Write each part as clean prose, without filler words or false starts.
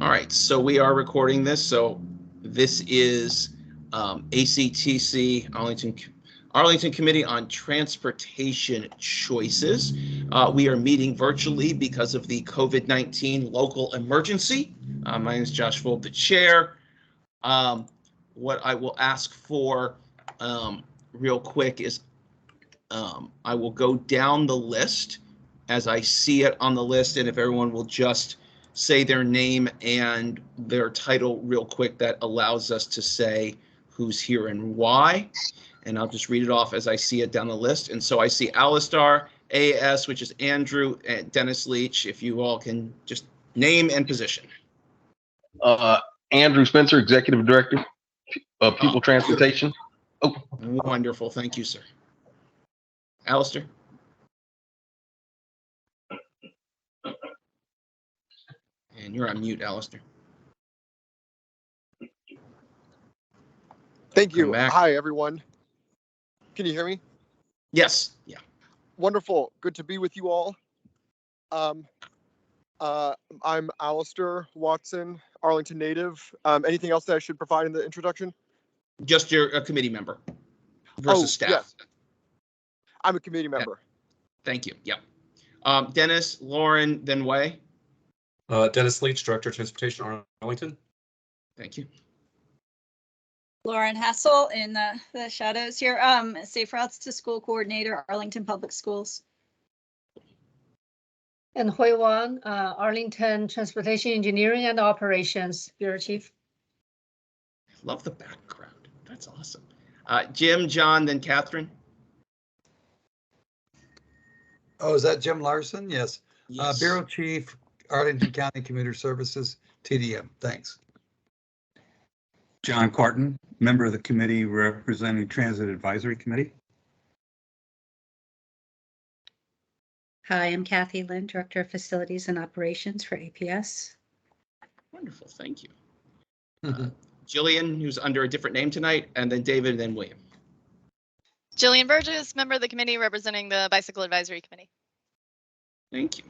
All right, so we are recording this. So this is ACTC Arlington Committee on Transportation Choices. We are meeting virtually because of the COVID-19 local emergency. My name is Josh Fold, the chair. What I will ask for real quick is I will go down the list as I see it on the list, and if everyone will just say their name and their title real quick, that allows us to say who's here and why. And I'll just read it off as I see it down the list. And so I see Alistar, AS, which is Andrew, and Dennis Leach. If you all can just name and position. Andrew Spencer, Executive Director of People Transportation. Oh, wonderful. Thank you, sir. Alistair? And you're on mute, Alistair. Thank you. Hi, everyone. Can you hear me? Yes. Yeah. Wonderful. Good to be with you all. I'm Alistair Watson, Arlington native. Anything else that I should provide in the introduction? Just you're a committee member versus staff. Yes. I'm a committee member. Thank you. Yep. Dennis, Lauren, then Way. Dennis Leach, Director of Transportation, Arlington. Thank you. Lauren Hassel in the shadows here. Safe Routes to School Coordinator, Arlington Public Schools. And Hui Wang, Arlington Transportation Engineering and Operations Bureau Chief. Love the background. That's awesome. Jim, John, then Catherine. Oh, is that Jim Larson? Yes. Yes. Bureau Chief, Arlington County Commuter Services, TDM. Thanks. John Quarton, member of the committee representing Transit Advisory Committee. Hi, I'm Kathy Lynn, Director of Facilities and Operations for APS. Wonderful, thank you. Jillian, who's under a different name tonight, and then David, and then William. Jillian Burgess, member of the committee representing the Bicycle Advisory Committee. Thank you.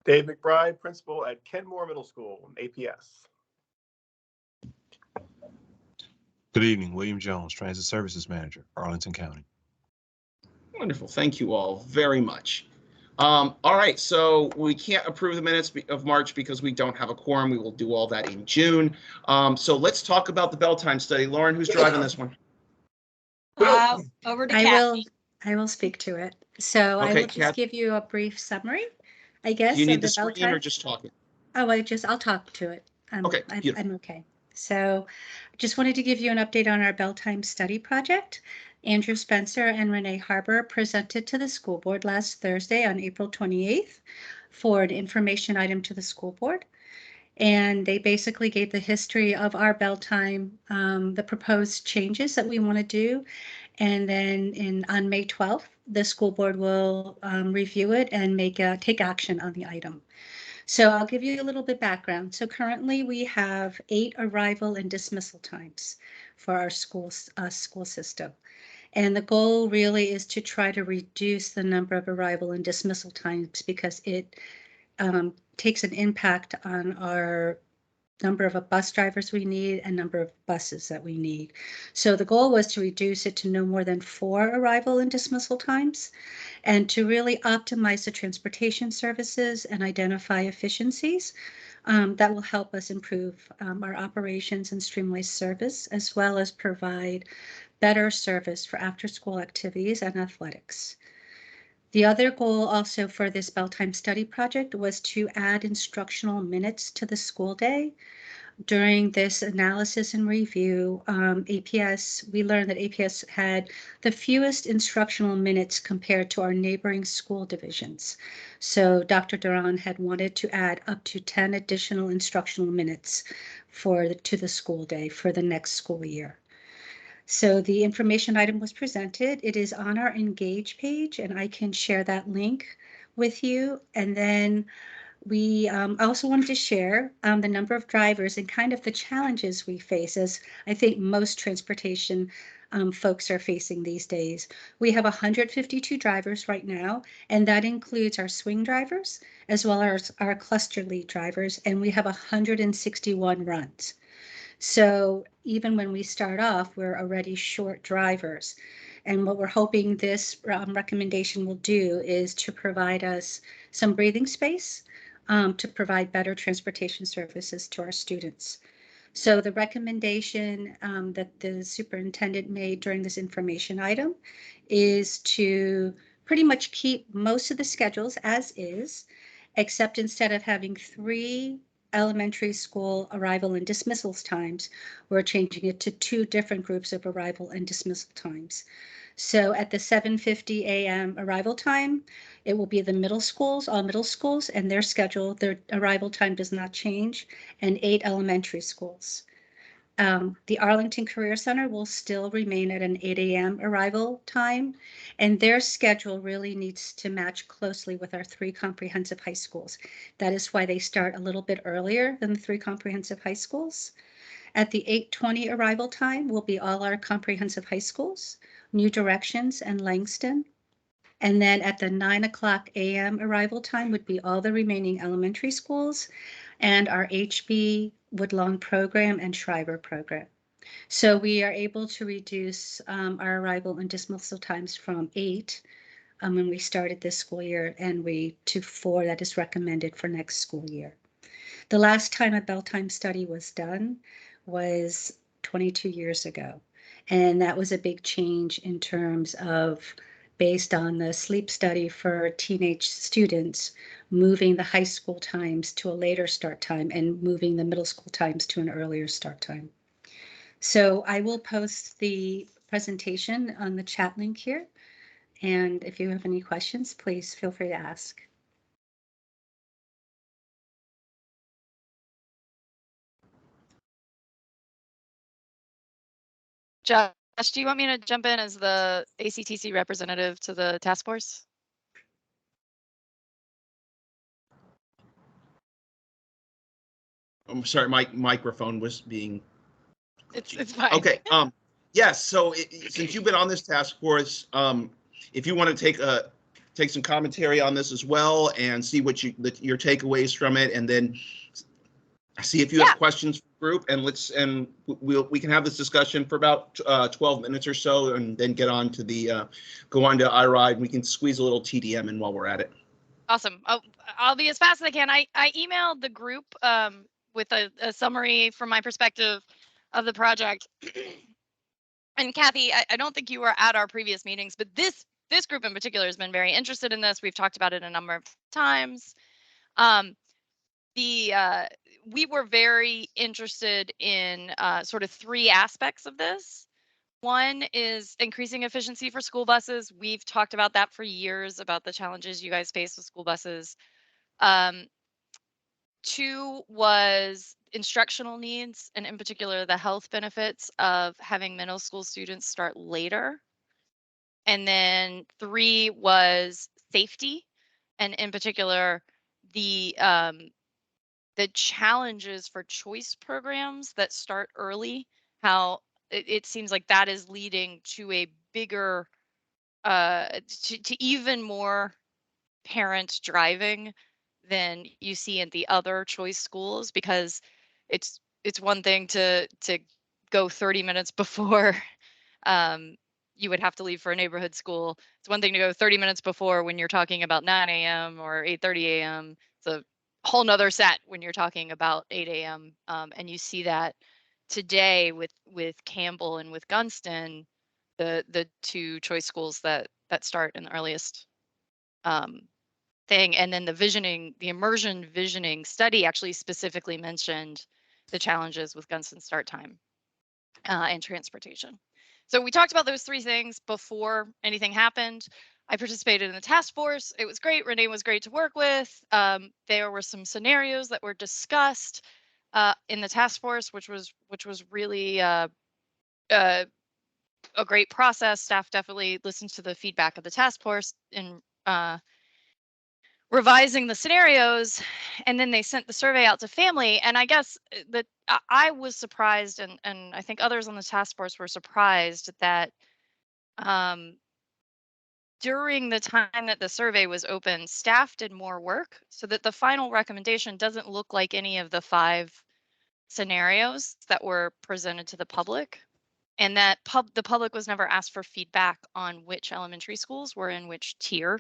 Dave McBride, principal at Kenmore Middle School, APS. Good evening, William Jones, Transit Services Manager, Arlington County. Wonderful, thank you all very much. All right, so we can't approve the minutes of March because we don't have a quorum. We will do all that in June. So let's talk about the bell time study. Lauren, who's driving this one? Over to Kathy. I will speak to it. So okay, I will just give you a brief summary, I guess. Do you need the screen or just talking? Oh, I'll talk to it. Okay, I'm okay. So just wanted to give you an update on our bell time study project. Andrew Spencer and Renee Harbour presented to the school board last Thursday on April 28th for an information item to the school board. And they basically gave the history of our bell time, the proposed changes that we want to do. And then on May 12th, the school board will review it and take action on the item. So I'll give you a little bit background. So currently we have 8 arrival and dismissal times for our school system. And the goal really is to try to reduce the number of arrival and dismissal times because it takes an impact on our number of bus drivers we need and number of buses that we need. So the goal was to reduce it to no more than 4 arrival and dismissal times and to really optimize the transportation services and identify efficiencies that will help us improve our operations and streamline service, as well as provide better service for after-school activities and athletics. The other goal also for this bell time study project was to add instructional minutes to the school day. During this analysis and review, we learned that APS had the fewest instructional minutes compared to our neighboring school divisions. So Dr. Duran had wanted to add up to 10 additional instructional minutes to the school day for the next school year. So the information item was presented. It is on our Engage page, and I can share that link with you. And then we also wanted to share the number of drivers and kind of the challenges we face, as I think most transportation folks are facing these days. We have 152 drivers right now, and that includes our swing drivers as well as our cluster lead drivers, and we have 161 runs. So even when we start off, we're already short drivers. And what we're hoping this recommendation will do is to provide us some breathing space to provide better transportation services to our students. So the recommendation that the superintendent made during this information item is to pretty much keep most of the schedules as is, except instead of having 3 elementary school arrival and dismissal times, we're changing it to 2 different groups of arrival and dismissal times. So at the 7:50 a.m. arrival time, it will be the middle schools, all middle schools, and their schedule, their arrival time does not change, and 8 elementary schools. The Arlington Career Center will still remain at an 8 a.m. arrival time, and their schedule really needs to match closely with our 3 comprehensive high schools. That is why they start a little bit earlier than the 3 comprehensive high schools. At the 8:20 arrival time will be all our comprehensive high schools, New Directions and Langston. And then at the 9:00 a.m. arrival time would be all the remaining elementary schools and our HB Woodlawn program and Schreiber program. So we are able to reduce our arrival and dismissal times from 8 when we started this school year and to 4 that is recommended for next school year. The last time a bell time study was done was 22 years ago. And that was a big change in terms of based on the sleep study for teenage students, moving the high school times to a later start time and moving the middle school times to an earlier start time. So I will post the presentation on the chat link here. And if you have any questions, please feel free to ask. Josh, do you want me to jump in as the ACTC representative to the task force? I'm sorry, my microphone was being. It's fine. Okay. Yes. So since you've been on this task force, if you want to take some commentary on this as well and see what your takeaways from it, and then see if you have questions for the group, and we can have this discussion for about 12 minutes or so, and then get on to go on to iRide. We can squeeze a little TDM in while we're at it. Awesome. I'll be as fast as I can. I emailed the group with a summary from my perspective of the project. And Kathy, I don't think you were at our previous meetings, but this group in particular has been very interested in this. We've talked about it a number of times. We were very interested in sort of 3 aspects of this. One is increasing efficiency for school buses. We've talked about that for years, about the challenges you guys face with school buses. 2 was instructional needs, and in particular, the health benefits of having middle school students start later. And then 3 was safety, and in particular, the challenges for choice programs that start early, how it seems like that is leading to a bigger, to even more parent driving than you see in the other choice schools, because it's one thing to go 30 minutes before you would have to leave for a neighborhood school. It's one thing to go 30 minutes before when you're talking about 9 a.m. or 8:30 a.m. It's a whole nother set when you're talking about 8 a.m. And you see that today with Campbell and with Gunston, the 2 choice schools that start in the earliest thing. And then the immersion visioning study actually specifically mentioned the challenges with Gunston start time and transportation. So we talked about those 3 things before anything happened. I participated in the task force. It was great. Renee was great to work with. There were some scenarios that were discussed in the task force, which was really a great process. Staff definitely listened to the feedback of the task force in revising the scenarios, and then they sent the survey out to family. And I guess that I was surprised, and I think others on the task force were surprised that during the time that the survey was open, staff did more work so that the final recommendation doesn't look like any of the 5 scenarios that were presented to the public, and that the public was never asked for feedback on which elementary schools were in which tier.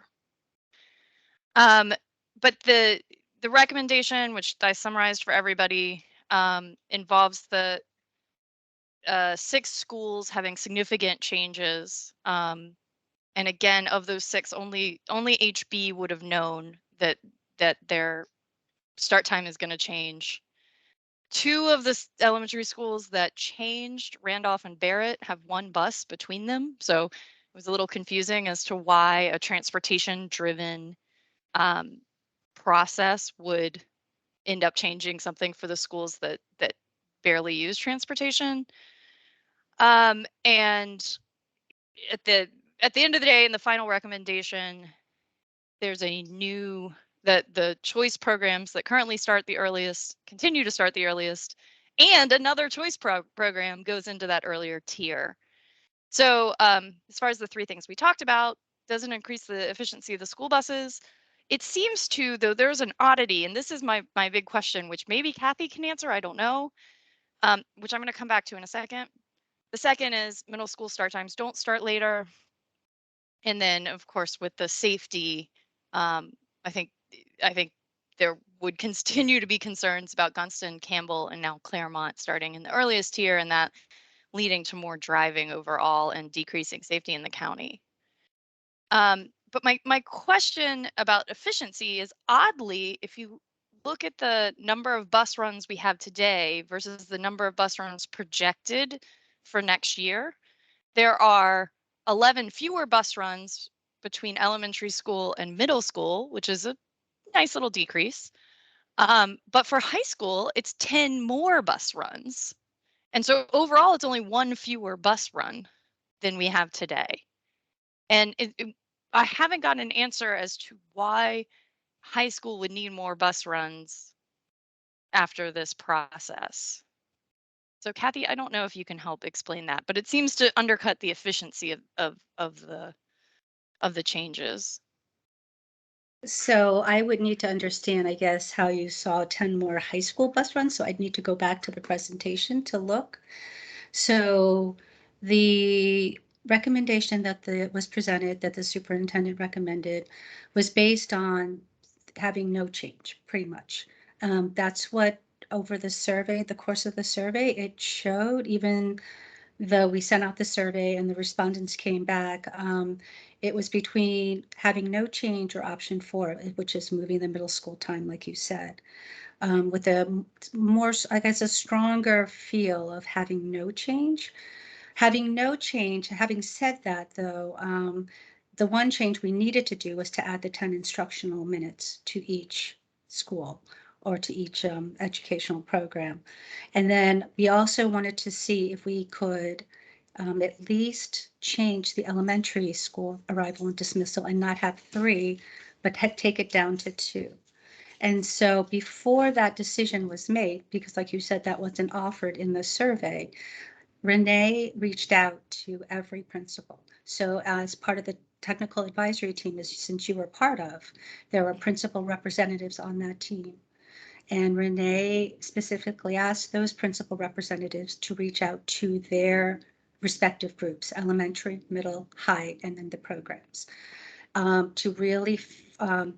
But the recommendation, which I summarized for everybody, involves the 6 schools having significant changes. And again, of those 6, only HB would have known that their start time is going to change. 2 of the elementary schools that changed, Randolph and Barrett, have 1 bus between them. So it was a little confusing as to why a transportation-driven process would end up changing something for the schools that barely use transportation. And at the end of the day, in the final recommendation, there's a new that the choice programs that currently start the earliest continue to start the earliest, and another choice program goes into that earlier tier. So as far as the 3 things we talked about, doesn't increase the efficiency of the school buses. It seems to, though, there's an oddity, and this is my big question, which maybe Kathy can answer, I don't know, which I'm going to come back to in a second. The second is middle school start times don't start later. And then, of course, with the safety, I think there would continue to be concerns about Gunston, Campbell, and now Claremont starting in the earliest tier, and that leading to more driving overall and decreasing safety in the county. But my question about efficiency is, oddly, if you look at the number of bus runs we have today versus the number of bus runs projected for next year, there are 11 fewer bus runs between elementary school and middle school, which is a nice little decrease. But for high school, it's 10 more bus runs. And so overall, it's only 1 fewer bus run than we have today. And I haven't gotten an answer as to why high school would need more bus runs after this process. So Kathy, I don't know if you can help explain that, but it seems to undercut the efficiency of the changes. So I would need to understand, I guess, how you saw 10 more high school bus runs. So I'd need to go back to the presentation to look. So the recommendation that was presented, that the superintendent recommended, was based on having no change, pretty much. That's what over the survey, the course of the survey, it showed, even though we sent out the survey and the respondents came back, it was between having no change or option 4, which is moving the middle school time, like you said, with a more, I guess, a stronger feel of having no change. Having no change, having said that, though, the one change we needed to do was to add the 10 instructional minutes to each school or to each educational program. And then we also wanted to see if we could at least change the elementary school arrival and dismissal and not have 3, but take it down to 2. And so before that decision was made, because like you said, that wasn't offered in the survey, Renee reached out to every principal. So as part of the technical advisory team, since you were part of, there were principal representatives on that team. And Renee specifically asked those principal representatives to reach out to their respective groups, elementary, middle, high, and then the programs, to really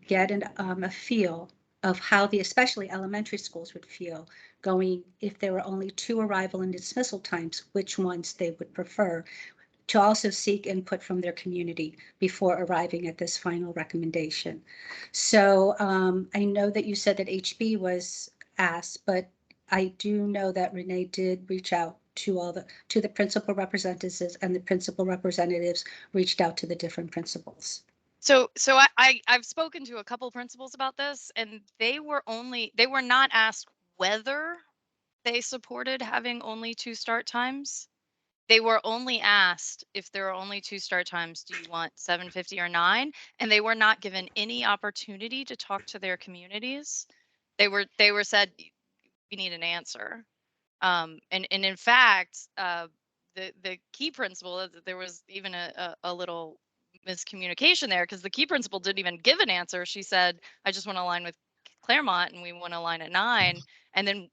get a feel of how especially elementary schools would feel going if there were only 2 arrival and dismissal times, which ones they would prefer, to also seek input from their community before arriving at this final recommendation. So I know that you said that HB was asked, but I do know that Renee did reach out to the principal representatives, and the principal representatives reached out to the different principals. So I've spoken to a couple principals about this, and they were not asked whether they supported having only 2 start times. They were only asked if there are only 2 start times, do you want 7:50 or 9? And they were not given any opportunity to talk to their communities. They were said, we need an answer. And in fact, the key principal, there was even a little miscommunication there, because the key principal didn't even give an answer. She said, I just want to align with Claremont and we want to align at 9. And then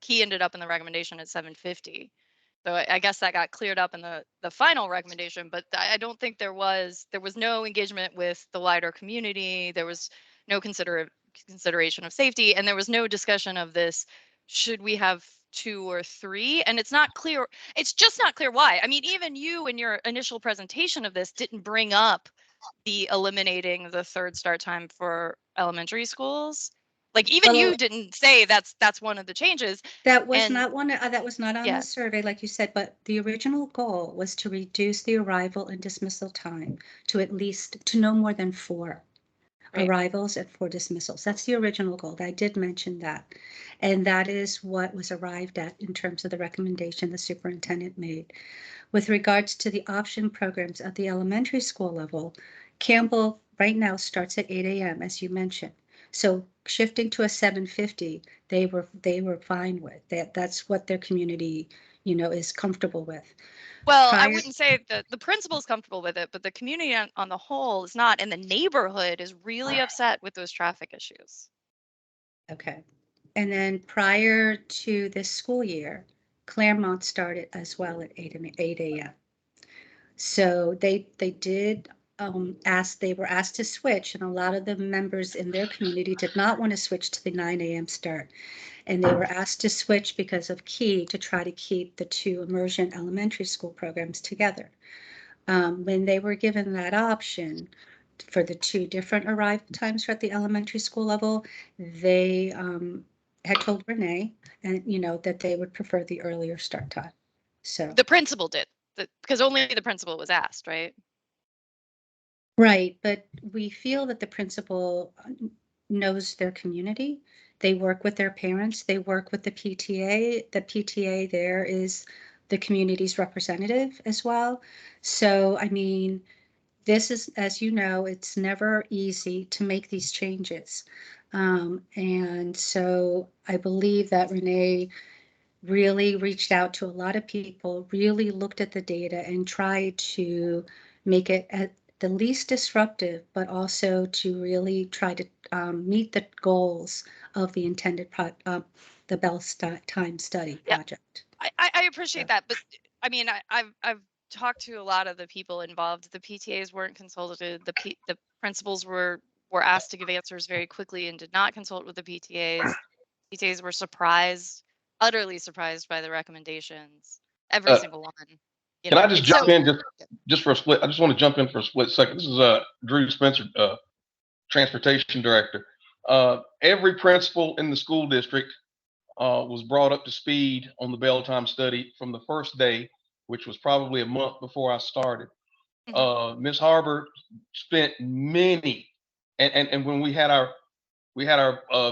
Key ended up in the recommendation at 7:50. So I guess that got cleared up in the final recommendation, but I don't think there was no engagement with the wider community. There was no consideration of safety, and there was no discussion of this. Should we have 2 or 3? And it's not clear. It's just not clear why. I mean, even you in your initial presentation of this didn't bring up the eliminating the 3rd start time for elementary schools. Like even Well, you didn't say that's one of the changes. That was And not one, that was not on yeah, the survey, like you said, but the original goal was to reduce the arrival and dismissal time to at least, to no more than 4 right. arrivals and 4 dismissals. That's the original goal. I did mention that. And that is what was arrived at in terms of the recommendation the superintendent made. With regards to the option programs at the elementary school level, Campbell right now starts at 8 a.m., as you mentioned. So shifting to a 7:50, they were fine with that. That's what their community, is comfortable with. Well, I Prior, wouldn't say that the principal is comfortable with it, but the community on the whole is not, and the neighborhood is really upset with those traffic issues. okay. And then prior to this school year, Claremont started as well at 8 a.m. So they did they were asked to switch, and a lot of the members in their community did not want to switch to the 9 a.m. start. And they were asked to switch because of Key to try to keep the 2 immersion elementary school programs together. When they were given that option for the 2 different arrival times for at the elementary school level, they had told Renee and that they would prefer the earlier start time. So The principal did, because only the principal was asked, right? right, but we feel that the principal knows their community. They work with their parents. They work with the PTA. The PTA there is the community's representative as well. So, I mean, this is, as you know, it's never easy to make these changes. And so I believe that Renee really reached out to a lot of people, really looked at the data and tried to make it at the least disruptive, but also to really try to meet the goals of the intended the Bell Time Study Yeah, project. I appreciate that, but I mean, I've talked to a lot of the people involved. The PTAs weren't consulted. The principals were asked to give answers very quickly and did not consult with the PTAs. PTAs were surprised, utterly surprised by the recommendations, every single one. You Can I know, just it's jump so in just for a split? I just want to jump in for a split second. This is Drew Spencer, transportation director. Every principal in the school district was brought up to speed on the Bell Time study from the first day, which was probably a month before I started. Ms. Harbor spent many, and when we had our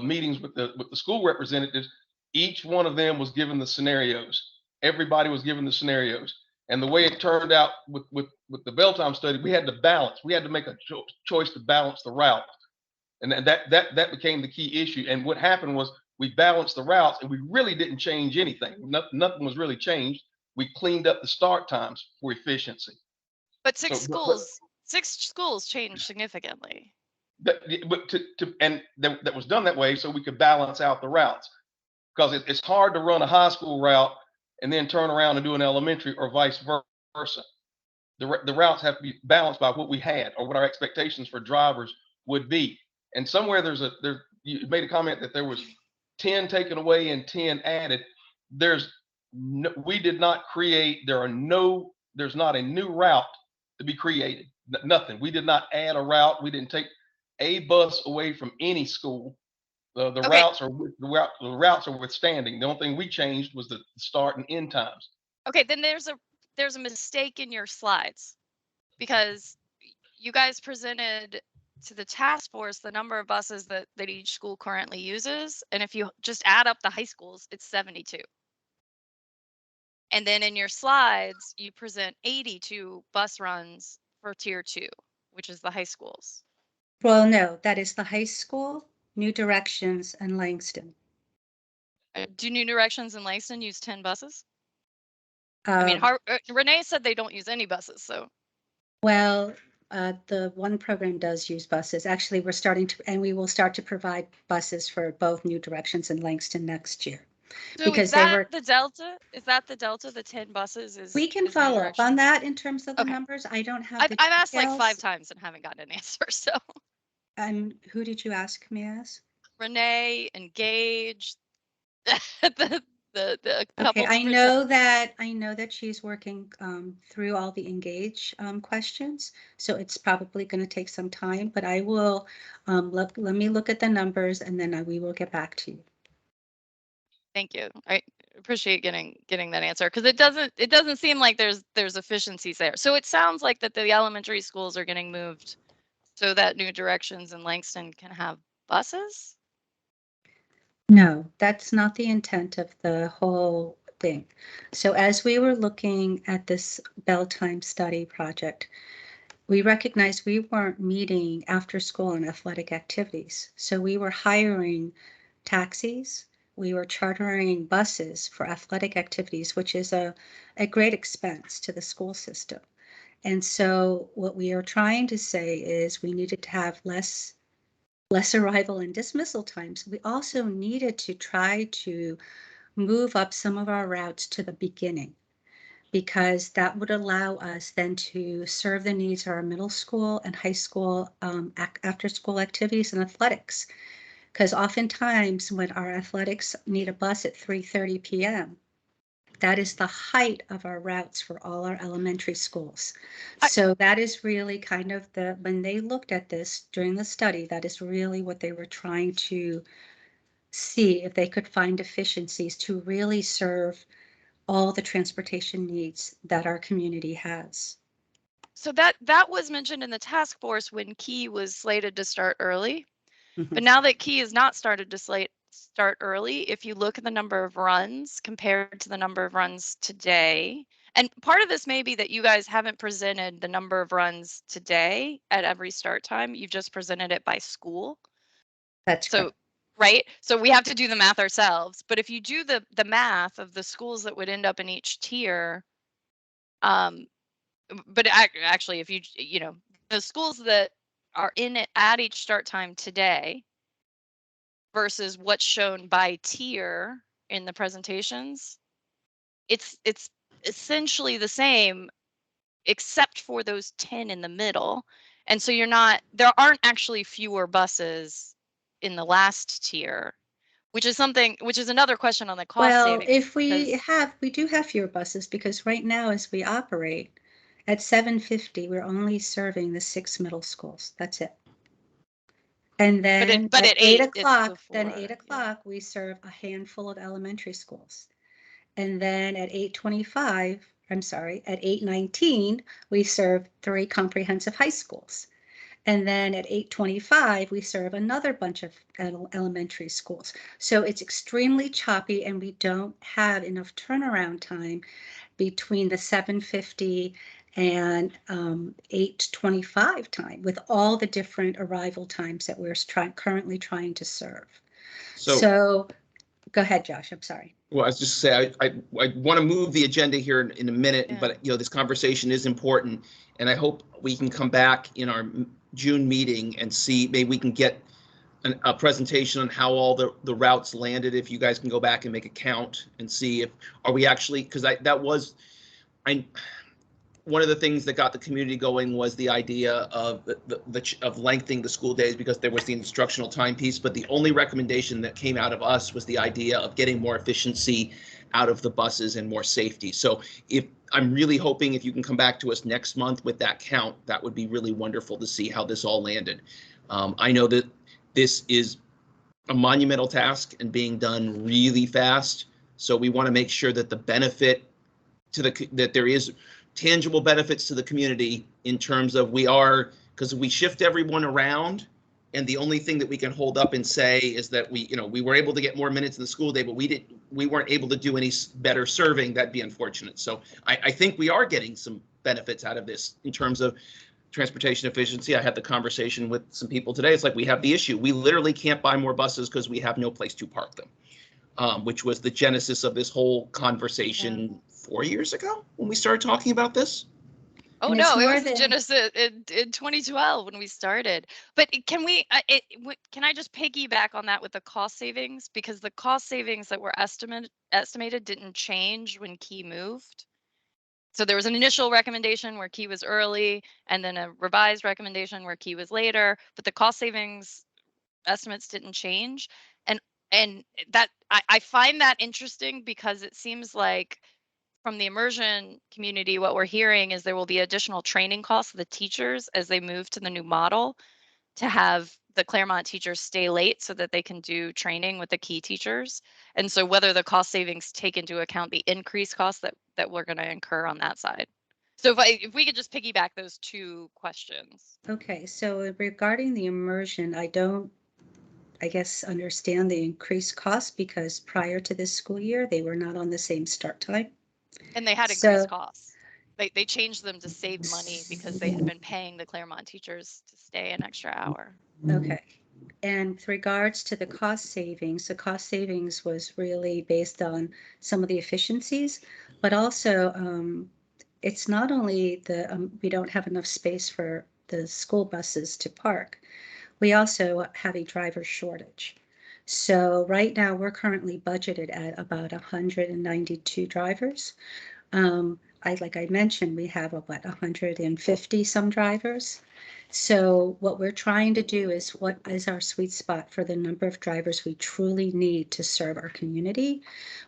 meetings with the school representatives, each one of them was given the scenarios. Everybody was given the scenarios, and the way it turned out with the Bell Time study, we had to balance. We had to make a choice to balance the route, and that became the key issue. And what happened was we balanced the routes, and we really didn't change anything. Nothing was really changed. We cleaned up the start times for efficiency. But So, six schools changed significantly. but that was done that way so we could balance out the routes, because it's hard to run a high school route and then turn around and do an elementary, or vice versa. The routes have to be balanced by what we had or what our expectations for drivers would be. And somewhere you made a comment that there was 10 taken away and 10 added. We did not create, there's not a new route to be created. Nothing. We did not add a route. We didn't take a bus away from any school. The Okay. routes are withstanding. The only thing we changed was the start and end times. Okay, then there's a mistake in your slides, because you guys presented to the task force the number of buses that each school currently uses, and if you just add up the high schools, it's 72. And then in your slides, you present 82 bus runs for tier 2, which is the high schools. Well, no, that is the high school, New Directions, and Langston. Do New Directions and Langston use 10 buses? I mean, Renee said they don't use any buses, so. Well, the one program does use buses. Actually, we're starting to, and we will start to provide buses for both New Directions and Langston next year. So Because is they that were, the delta? Is that the delta? The 10 buses is. we can is New follow up on Directions? that in terms of the Okay. numbers. I don't have I've the asked like 5 details. times and haven't gotten an answer. So Who did you ask, may I ask? Renee, Engage, the couple. Okay, I know that she's working through all the Engage questions, so it's probably going to take some time, but I will let me look at the numbers and then we will get back to you. Thank you. I appreciate getting that answer because it doesn't seem like there's efficiencies there. So it sounds like that the elementary schools are getting moved so that New Directions and Langston can have buses. No, that's not the intent of the whole thing. So as we were looking at this bell time study project, we recognized we weren't meeting after school and athletic activities. So we were hiring taxis, we were chartering buses for athletic activities, which is a great expense to the school system. And so what we are trying to say is we needed to have less arrival and dismissal times. We also needed to try to move up some of our routes to the beginning, because that would allow us then to serve the needs of our middle school and high school after school activities and athletics. Because oftentimes when our athletics need a bus at 3:30 p.m., that is the height of our routes for all our elementary schools. So that is really kind of when they looked at this during the study, that is really what they were trying to see if they could find efficiencies to really serve all the transportation needs that our community has. So that was mentioned in the task force when Key was slated to start early. But now that Key is not started to start early, if you look at the number of runs compared to the number of runs today, and part of this may be that you guys haven't presented the number of runs today at every start time. You've just presented it by school. That's so correct. Right. So we have to do the math ourselves. But if you do the math of the schools that would end up in each tier, but actually, if the schools that are in it at each start time today versus what's shown by tier in the presentations, it's essentially the same, except for those 10 in the middle. And so there aren't actually fewer buses in the last tier, which is another question on the cost savings. Well, if we do have fewer buses, because right now as we operate at 7:50, we're only serving the 6 middle schools. That's it. And then but at 8 o'clock, yeah. we serve a handful of elementary schools. And then at 8:19, we serve 3 comprehensive high schools. And then at 8:25, we serve another bunch of elementary schools. So it's extremely choppy, and we don't have enough turnaround time between the 7:50 and 8:25 time with all the different arrival times that we're currently trying to serve. So go ahead, Josh. I'm sorry. Well, I was just say I want to move the agenda here in a minute, Yeah. but this conversation is important, and I hope we can come back in our June meeting and see, maybe we can get a presentation on how all the routes landed. If you guys can go back and make a count and see if are we actually, because one of the things that got the community going was the idea of of lengthening the school days because there was the instructional time piece. But the only recommendation that came out of us was the idea of getting more efficiency out of the buses and more safety. So I'm really hoping if you can come back to us next month with that count, that would be really wonderful to see how this all landed. I know that this is a monumental task and being done really fast. So we want to make sure that the benefit that there is tangible benefits to the community in terms of because we shift everyone around, And the only thing that we can hold up and say is that we were able to get more minutes in the school day, but we weren't able to do any better serving. That'd be unfortunate. So I think we are getting some benefits out of this in terms of transportation efficiency. I had the conversation with some people today. It's like we have the issue. We literally can't buy more buses because we have no place to park them, which was the genesis of this whole conversation 4 years ago when we started talking about this. Oh And it's no, it more was the than- genesis in 2012 when we started. But can we? Can I just piggyback on that with the cost savings, because the cost savings that were estimated didn't change when Key moved. So there was an initial recommendation where Key was early, and then a revised recommendation where Key was later. But the cost savings estimates didn't change, and that I find that interesting, because it seems like from the immersion community, what we're hearing is there will be additional training costs for the teachers as they move to the new model, to have the Claremont teachers stay late so that they can do training with the Key teachers. And so whether the cost savings take into account the increased costs that we're going to incur on that side. So if we could just piggyback those two questions. Okay, so regarding the immersion, I don't, I guess, understand the increased cost, because prior to this school year, they were not on the same start time. And they had So- increased costs. They changed them to save money because they had been paying the Claremont teachers to stay an extra hour. Okay. And with regards to the cost savings was really based on some of the efficiencies, but also it's not only the we don't have enough space for the school buses to park. We also have a driver shortage. So right now we're currently budgeted at about 192 drivers. Like I mentioned, we have about 150 some drivers. So what we're trying to do is, what is our sweet spot for the number of drivers we truly need to serve our community?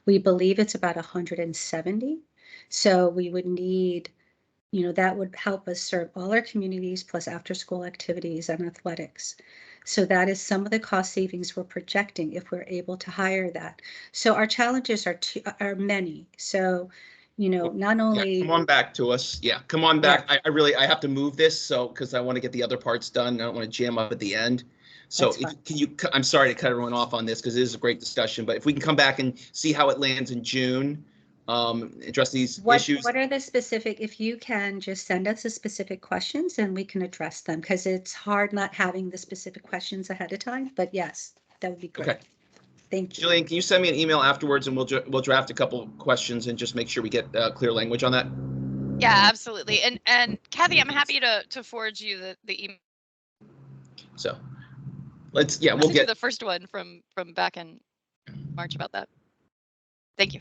We believe it's about 170. So we would need, that would help us serve all our communities, plus after school activities and athletics. So that is some of the cost savings we're projecting if we're able to hire that. So our challenges are many. So, not only. Yeah, come on back to us. Yeah, come on back. I have to move this, because I want to get the other parts done. I don't want to jam up at the end. So I'm sorry to cut everyone off on this, because it is a great discussion, but if we can come back and see how it lands in June, address these issues. What are the specific, if you can just send us the specific questions and we can address them, because it's hard not having the specific questions ahead of time, but yes, that would be great. Okay. Thank you. Jillian, can you send me an email afterwards, and we'll draft a couple of questions and just make sure we get clear language on that? Yeah, absolutely. And Kathy, I'm happy to forward you the email. So we'll get the first one from back in March about that. Thank you.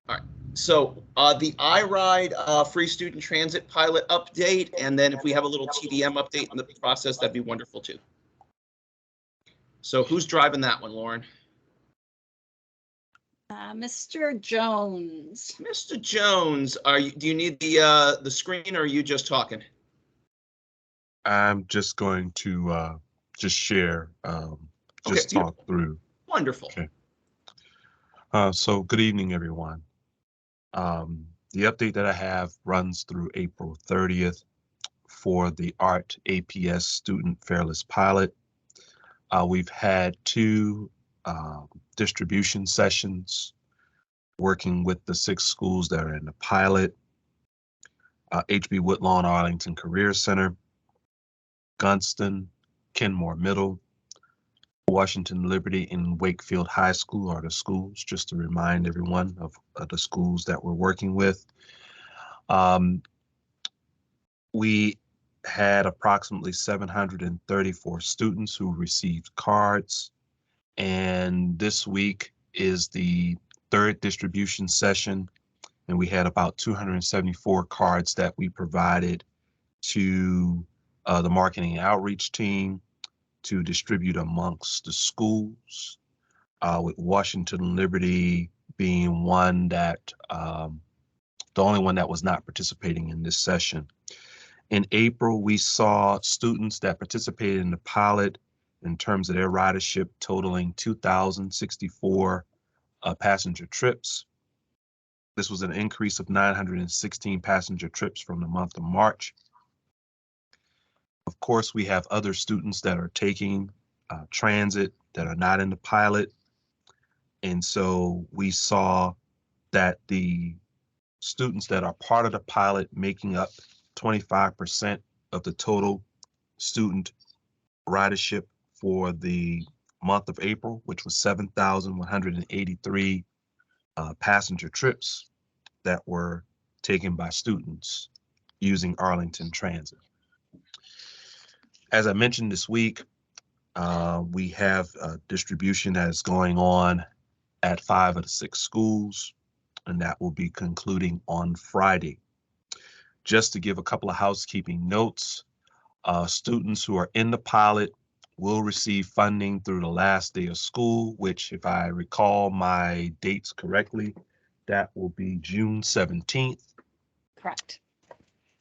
All right. So the iRide free student transit pilot update, and then if we have a little TDM update in the process, that'd be wonderful too. So who's driving that one, Lauren? Mr. Jones. Mr. Jones, do you need the screen, or are you just talking? I'm just going to just share, talk through. Wonderful. Okay. So good evening, everyone. The update that I have runs through April 30th for the ART APS student fairless pilot. We've had 2 distribution sessions working with the 6 schools that are in the pilot. HB Woodlawn Arlington Career Center, Gunston, Kenmore Middle, Washington Liberty, and Wakefield High School are the schools, just to remind everyone of the schools that we're working with. We had approximately 734 students who received cards, and this week is the 3rd distribution session, and we had about 274 cards that we provided to the marketing and outreach team to distribute amongst the schools, with Washington Liberty being one that, the only one that was not participating in this session. In April, we saw students that participated in the pilot in terms of their ridership totaling 2,064 passenger trips. This was an increase of 916 passenger trips from the month of March. Of course, we have other students that are taking transit that are not in the pilot. And so we saw that the students that are part of the pilot making up 25% of the total student ridership for the month of April, which was 7,183 passenger trips that were taken by students using Arlington Transit. As I mentioned this week, we have a distribution that is going on at 5 of the 6 schools, and that will be concluding on Friday. Just to give a couple of housekeeping notes, students who are in the pilot will receive funding through the last day of school, which, if I recall my dates correctly, that will be June 17th. Correct.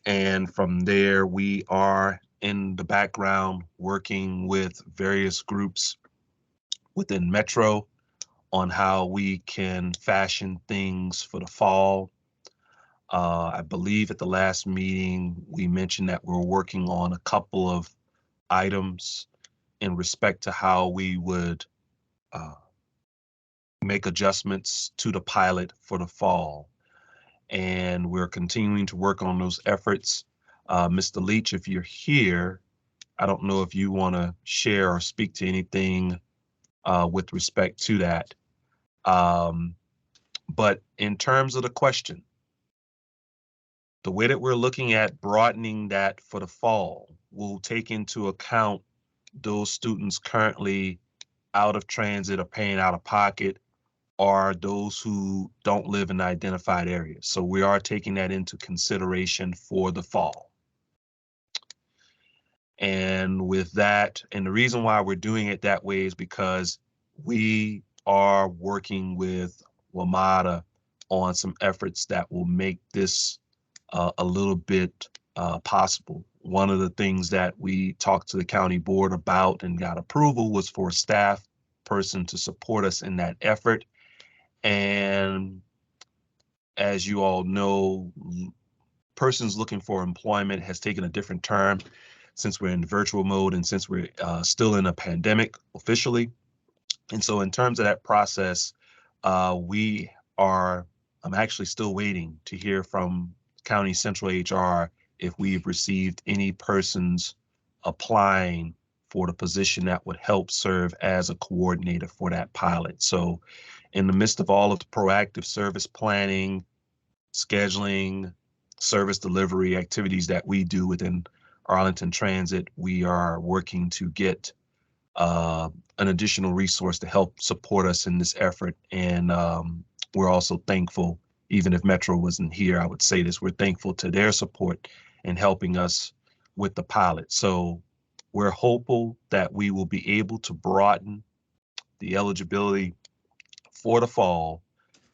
And from there, we are in the background working with various groups within Metro on how we can fashion things for the fall. I believe at the last meeting, we mentioned that we're working on a couple of items in respect to how we would make adjustments to the pilot for the fall. And we're continuing to work on those efforts. Mr. Leach, if you're here, I don't know if you want to share or speak to anything with respect to that. But in terms of the question, the way that we're looking at broadening that for the fall will take into account those students currently out of transit or paying out of pocket, or those who don't live in identified areas. So we are taking that into consideration for the fall. And with that, and the reason why we're doing it that way is because we are working with WMATA on some efforts that will make this a little bit possible. One of the things that we talked to the county board about and got approval was for a staff person to support us in that effort. And as you all know, persons looking for employment has taken a different turn since we're in virtual mode and since we're still in a pandemic officially. And so in terms of that process, I'm actually still waiting to hear from County Central HR if we've received any persons applying for the position that would help serve as a coordinator for that pilot. So in the midst of all of the proactive service planning, scheduling, service delivery activities that we do within Arlington Transit, we are working to get an additional resource to help support us in this effort. And we're also thankful, even if Metro wasn't here, I would say this, we're thankful to their support in helping us with the pilot. So we're hopeful that we will be able to broaden the eligibility for the fall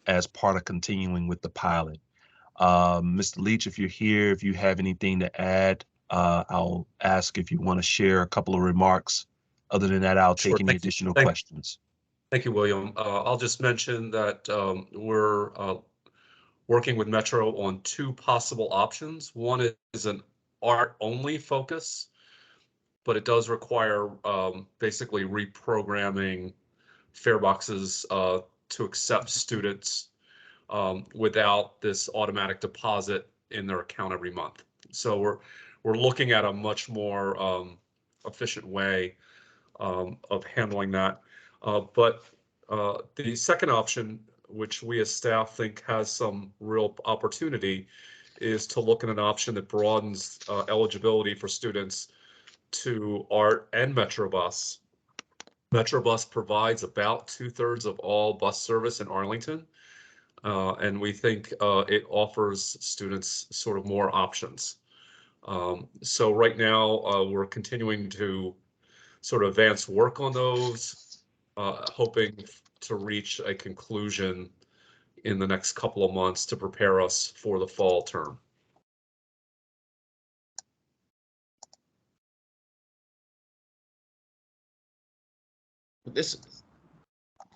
as part of continuing with the pilot. Mr. Leach, if you're here, if you have anything to add, I'll ask if you want to share a couple of remarks. Other than that, I'll take any additional questions. Thank you, William. I'll just mention that we're working with Metro on 2 possible options. One is an art-only focus, but it does require basically reprogramming fare boxes to accept students without this automatic deposit in their account every month. So we're looking at a much more efficient way of handling that. But the second option, which we as staff think has some real opportunity, is to look at an option that broadens eligibility for students to ART and Metrobus. Metrobus provides about 2/3 of all bus service in Arlington. And we think it offers students sort of more options. So right now we're continuing to sort of advance work on those, hoping to reach a conclusion in the next couple of months to prepare us for the fall term. This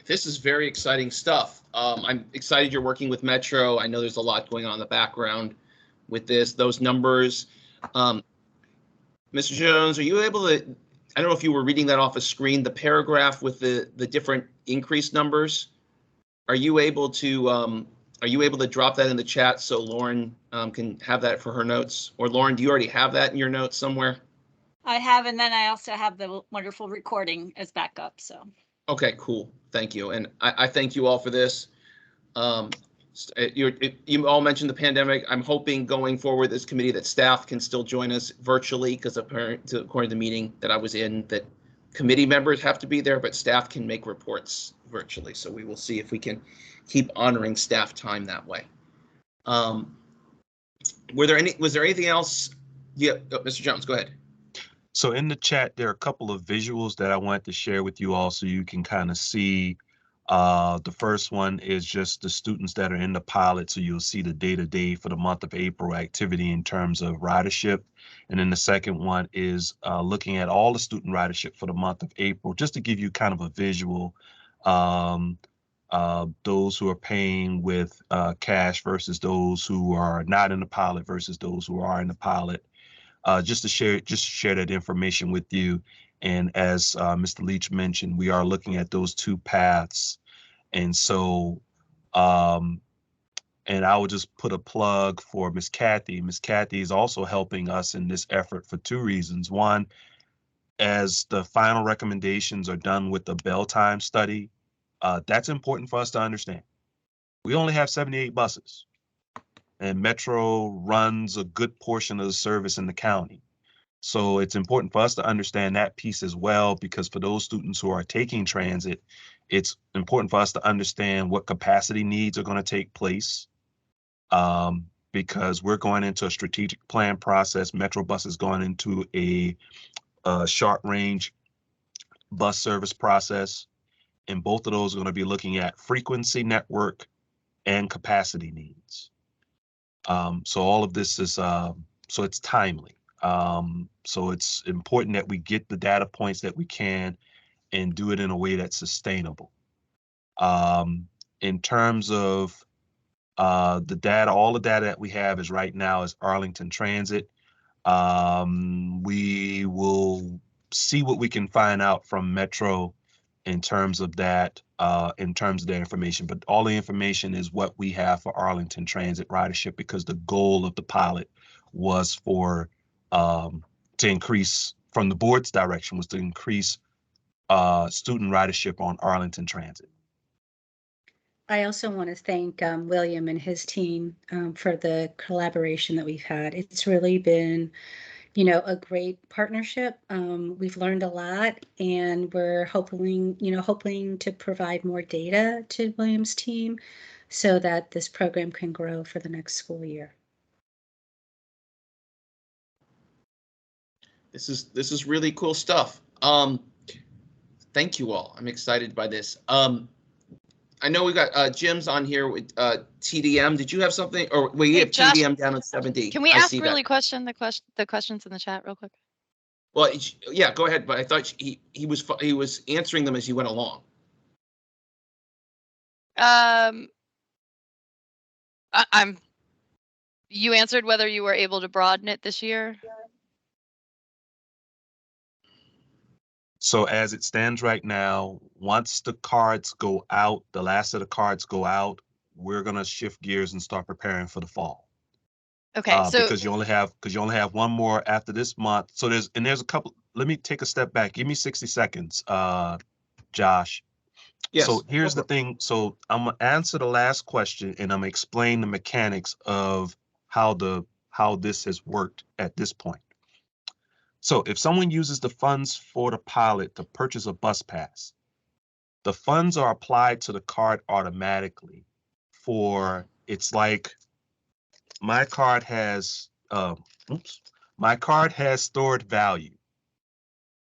is very exciting stuff. I'm excited you're working with Metro. I know there's a lot going on in the background with this. Those numbers, Mr. Jones, are you able to, I don't know if you were reading that off a screen, the paragraph with the different increase numbers. Are you able to drop that in the chat so Lauren can have that for her notes? Or Lauren, do you already have that in your notes somewhere? I have, and then I also have the wonderful recording as backup, so. Okay, cool. Thank you. And I thank you all for this. You all mentioned the pandemic. I'm hoping going forward this committee that staff can still join us virtually, because according to the meeting that I was in, that committee members have to be there, but staff can make reports virtually. So we will see if we can keep honoring staff time that way. Was there anything else? Yeah, Mr. Jones, go ahead. So in the chat, there are a couple of visuals that I wanted to share with you all so you can kind of see. The first one is just the students that are in the pilot. So you'll see the day-to-day for the month of April activity in terms of ridership. And then the second one is looking at all the student ridership for the month of April, just to give you kind of a visual. Those who are paying with cash versus those who are not in the pilot versus those who are in the pilot. Just to share that information with you. And as Mr. Leach mentioned, we are looking at those two paths. And so, and I will just put a plug for Ms. Kathy. Ms. Kathy is also helping us in this effort for two reasons. One, as the final recommendations are done with the bell time study, that's important for us to understand. We only have 78 buses, and Metro runs a good portion of the service in the county. So it's important for us to understand that piece as well, because for those students who are taking transit, it's important for us to understand what capacity needs are going to take place, because we're going into a strategic plan process. Metro Bus is going into a short range bus service process, and both of those are going to be looking at frequency, network, and capacity needs. So all of this is, so it's timely. So it's important that we get the data points that we can and do it in a way that's sustainable. In terms of the data, all the data that we have is right now is Arlington Transit. We will see what we can find out from Metro in terms of that, in terms of their information, but all the information is what we have for Arlington Transit ridership, because the goal of the pilot was for to increase, from the board's direction, was to increase student ridership on Arlington Transit. I also want to thank William and his team for the collaboration that we've had. It's really been, you know, a great partnership. We've learned a lot, and we're hoping to provide more data to William's team so that this program can grow for the next school year. This is really cool stuff. Thank you all. I'm excited by this. I know we got Jim's on here with TDM. Did you have something? Or we have Josh, TDM down at 70. Can we ask really the questions in the chat real quick? Well, yeah, go ahead. But I thought he was answering them as he went along. You answered whether you were able to broaden it this year. So as it stands right now, once the cards go out, the last of the cards go out, we're gonna shift gears and start preparing for the fall. Okay, so because you only have one more after this month. So there's a couple. Let me take a step back. Give me 60 seconds, Josh. Yes. So here's the thing. So I'm gonna answer the last question, and I'm gonna explain the mechanics of how this has worked at this point. So if someone uses the funds for the pilot to purchase a bus pass, the funds are applied to the card automatically. It's like my card has stored value.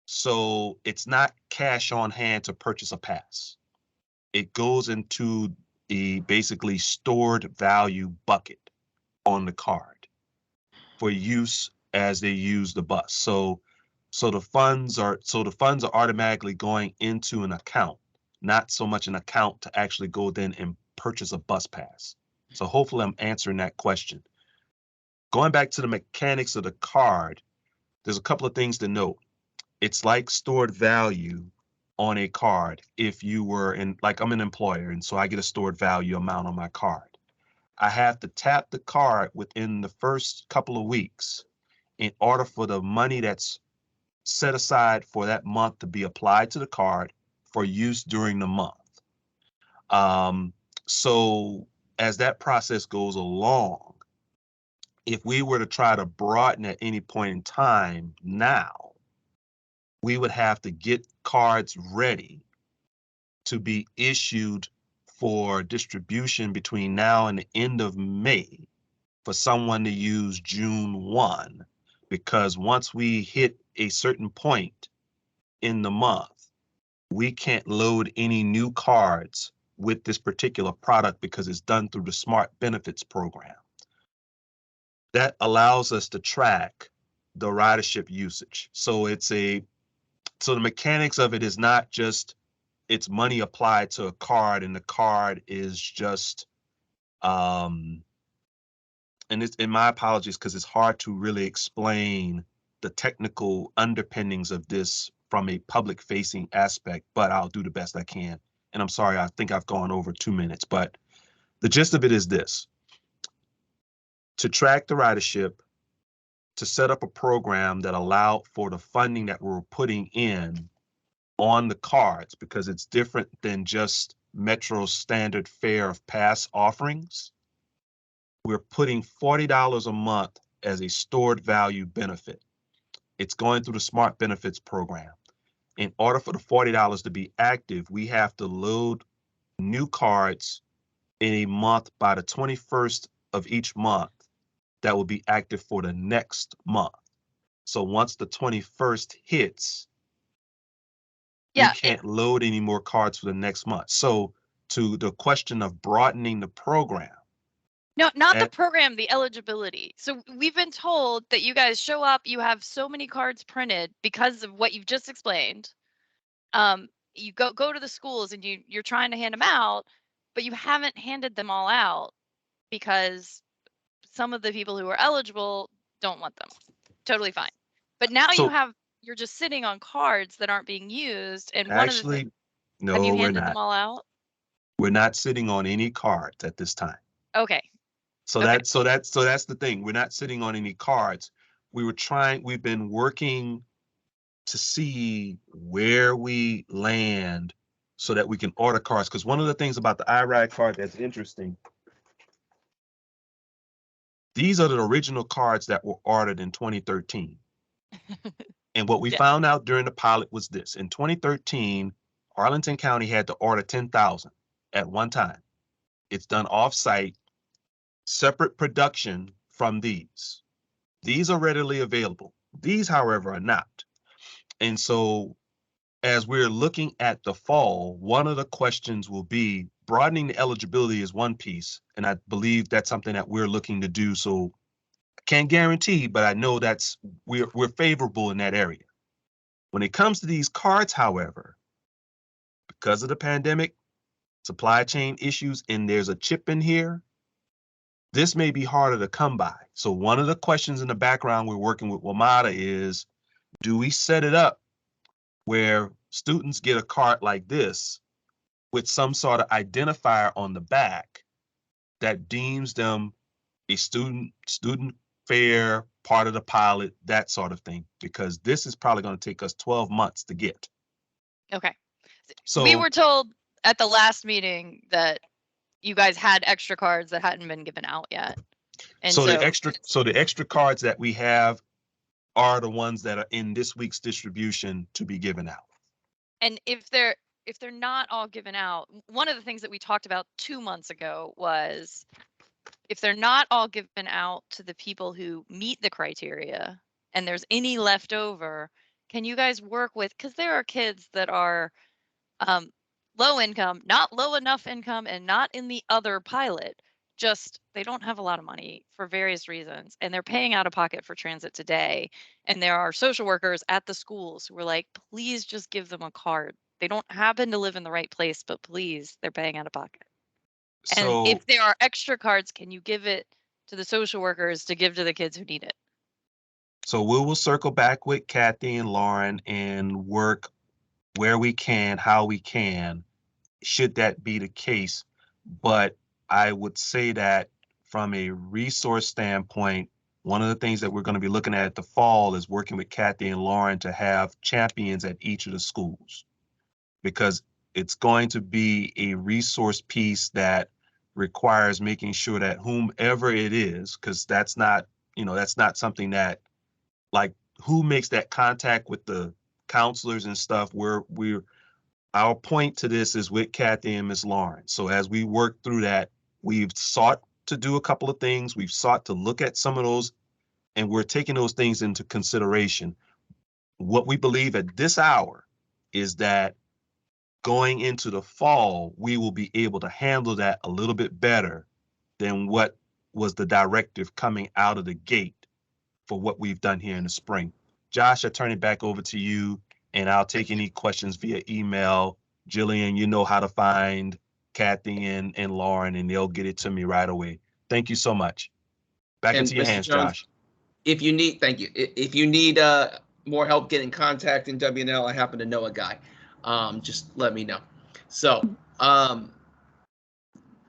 So it's not cash on hand to purchase a pass. It goes into a basically stored value bucket on the card for use as they use the bus. So the funds are automatically going into an account, not so much an account to actually go then and purchase a bus pass. So hopefully I'm answering that question. Going back to the mechanics of the card there's a couple of things to note. It's like stored value on a card. If you were in, like, I'm an employer, and so I get a stored value amount on my card. I have to tap the card within the first couple of weeks in order for the money that's set aside for that month to be applied to the card for use during the month. So as that process goes along, if we were to try to broaden at any point in time now, we would have to get cards ready to be issued for distribution between now and the end of May for someone to use June 1, because once we hit a certain point in the month, we can't load any new cards with this particular product because it's done through the Smart Benefits program. That allows us to track the ridership usage. So so the mechanics of it is not just it's money applied to a card and the card is just and my apologies because it's hard to really explain the technical underpinnings of this from a public facing aspect, but I'll do the best I can. And I'm sorry, I think I've gone over 2 minutes, but the gist of it is this: to track the ridership, to set up a program that allowed for the funding that we're putting in on the cards, because it's different than just Metro's standard fare of pass offerings. We're putting $40 a month as a stored value benefit. It's going through the Smart Benefits program. In order for the $40 to be active, we have to load new cards in a month by the 21st of each month that will be active for the next month. So once the 21st hits, we can't load any more cards for the next month. So to the question of broadening the program. No, not the program, the eligibility. So we've been told that you guys show up, you have so many cards printed because of what you've just explained. You go to the schools and you're trying to hand them out, but you haven't handed them all out because some of the people who are eligible don't want them. Totally fine. But now you're just sitting on cards that aren't being used. And one of the things, no, have you we're handed not. them all out? We're not sitting on any cards at this time. Okay. So that's the thing. We're not sitting on any cards. We've been working to see where we land so that we can order cards. Because one of the things about the IRAD card that's interesting, these are the original cards that were ordered in 2013. And what we found out during the pilot was this: in 2013, Arlington County had to order 10,000 at one time. It's done off-site, separate production from these. These are readily available. These, however, are not. And so as we're looking at the fall, one of the questions will be broadening the eligibility is one piece. And I believe that's something that we're looking to do. So I can't guarantee, but I know we're favorable in that area. When it comes to these cards, however, because of the pandemic, supply chain issues, and there's a chip in here, this may be harder to come by. So one of the questions in the background we're working with WMATA is, do we set it up where students get a card like this with some sort of identifier on the back that deems them a student fare, part of the pilot, that sort of thing, because this is probably going to take us 12 months to get. Okay. So we were told at the last meeting that you guys had extra cards that hadn't been given out yet. And so the extra cards that we have are the ones that are in this week's distribution to be given out. And if they're not all given out, one of the things that we talked about 2 months ago was if they're not all given out to the people who meet the criteria and there's any left over, can you guys work with, because there are kids that are low income, not low enough income, and not in the other pilot, just they don't have a lot of money for various reasons, and they're paying out of pocket for transit today. And there are social workers at the schools who are like, please just give them a card. They don't happen to live in the right place, but please, they're paying out of pocket. And if there are extra cards, can you give it to the social workers to give to the kids who need it? So we will circle back with Kathy and Lauren and work where we can, how we can, should that be the case. But I would say that from a resource standpoint, one of the things that we're going to be looking at the fall is working with Kathy and Lauren to have champions at each of the schools, because it's going to be a resource piece that requires making sure that whomever it is, because that's not, that's not something that, like, who makes that contact with the counselors and stuff. Our point to this is with Kathy and Ms. Lauren. So as we work through that, we've sought to do a couple of things. We've sought to look at some of those, and we're taking those things into consideration. What we believe at this hour is that going into the fall, we will be able to handle that a little bit better than what was the directive coming out of the gate for what we've done here in the spring. Josh, I turn it back over to you, and I'll take any questions via email. Jillian, you know how to find Kathy and Lauren, and they'll get it to me right away. Thank you so much. Back And into your Mr. hands, Jones, Josh. If you need, thank you. If you need more help getting contact in WNL, I happen to know a guy. Just let me know. So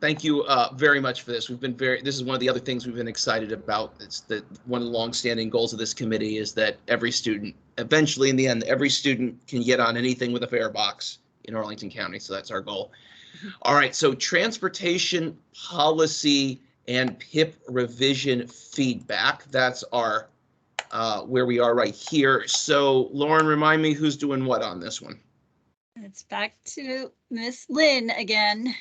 thank you very much for this. This is one of the other things we've been excited about. It's that one of the longstanding goals of this committee is that every student, eventually in the end, every student can get on anything with a fare box in Arlington County. So that's our goal. All right, so transportation policy and PIP revision feedback. That's our where we are right here. So Lauren, remind me who's doing what on this one. It's back to Miss Lynn again.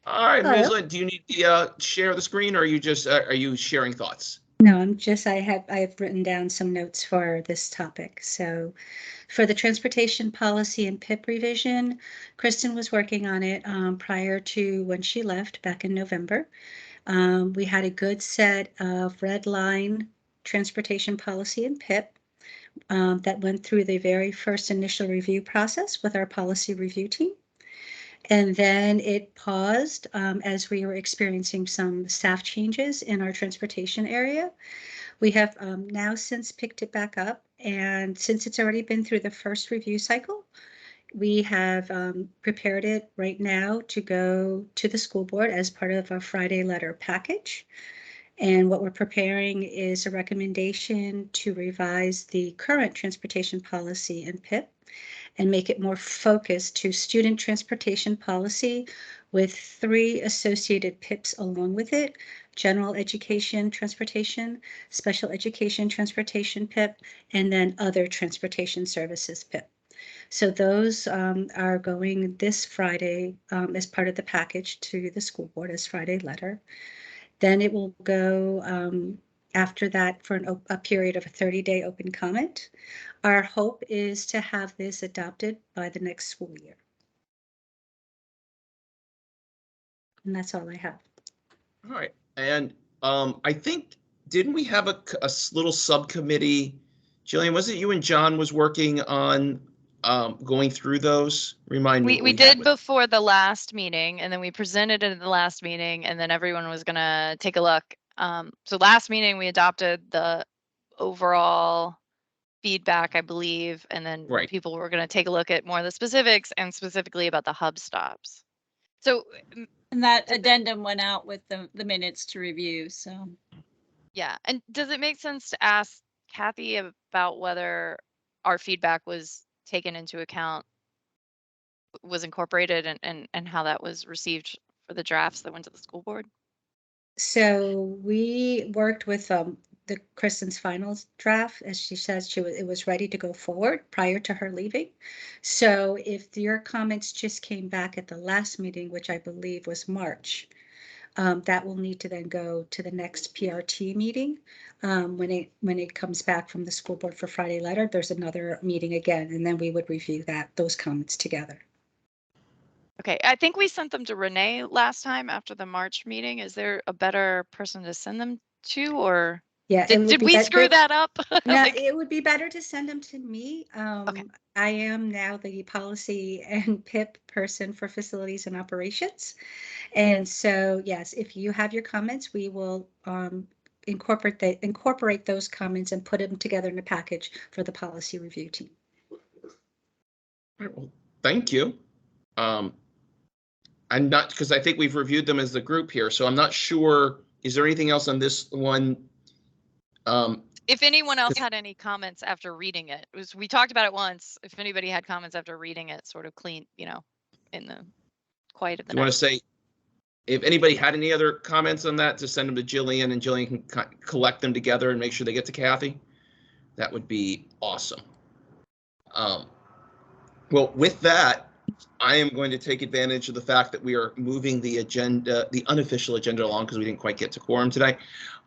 All right, Hello. Ms. Lynn, do you need to share the screen, or are you just are you sharing thoughts? No, I have written down some notes for this topic. So for the transportation policy and PIP revision, Kristen was working on it prior to when she left back in November. We had a good set of red line transportation policy and PIP that went through the very first initial review process with our policy review team. And then it paused as we were experiencing some staff changes in our transportation area. We have now since picked it back up. And since it's already been through the first review cycle, we have prepared it right now to go to the school board as part of a Friday letter package. And what we're preparing is a recommendation to revise the current transportation policy and PIP and make it more focused to student transportation policy with 3 associated PIPs along with it: general education transportation, special education transportation PIP, and then other transportation services PIP. So those are going this Friday as part of the package to the school board as Friday letter. Then it will go after that for a period of a 30-day open comment. Our hope is to have this adopted by the next school year. And that's all I have. All right, and I think, didn't we have a little subcommittee? Jillian, was it you and John was working on going through those? Remind me. We did before the last meeting, and then we presented it at the last meeting, and then everyone was gonna take a look. So last meeting, we adopted the overall feedback, I believe, and then Right. people were gonna take a look at more of the specifics and specifically about the hub stops. So And that addendum went out with the minutes to review, so. yeah, and does it make sense to ask Kathy about whether our feedback was taken into account, was incorporated, and how that was received for the drafts that went to the school board? So we worked with the Kristen's finals draft. As she says, it was ready to go forward prior to her leaving. So if your comments just came back at the last meeting, which I believe was March, that will need to then go to the next PRT meeting. When it comes back from the school board for Friday letter, there's another meeting again, and then we would review those comments together. Okay, I think we sent them to Renee last time after the March meeting. Is there a better person to send them to, or Yeah, did we screw that up? No, Like, it would be better to send them to me. Okay. I am now the policy and PIP person for facilities and operations. And so, yes, if you have your comments, we will incorporate those comments and put them together in a package for the policy review team. All right, well, thank you. I'm not, because I think we've reviewed them as the group here, so I'm not sure. Is there anything else on this one? If anyone else had any comments after reading it, we talked about it once. If anybody had comments after reading it, sort of clean, in the quiet of the Do you want night. to say, if anybody had any other comments on that, to send them to Jillian, and Jillian can collect them together and make sure they get to Kathy? That would be awesome. Well, with that, I am going to take advantage of the fact that we are moving the agenda, the unofficial agenda along, because we didn't quite get to quorum today.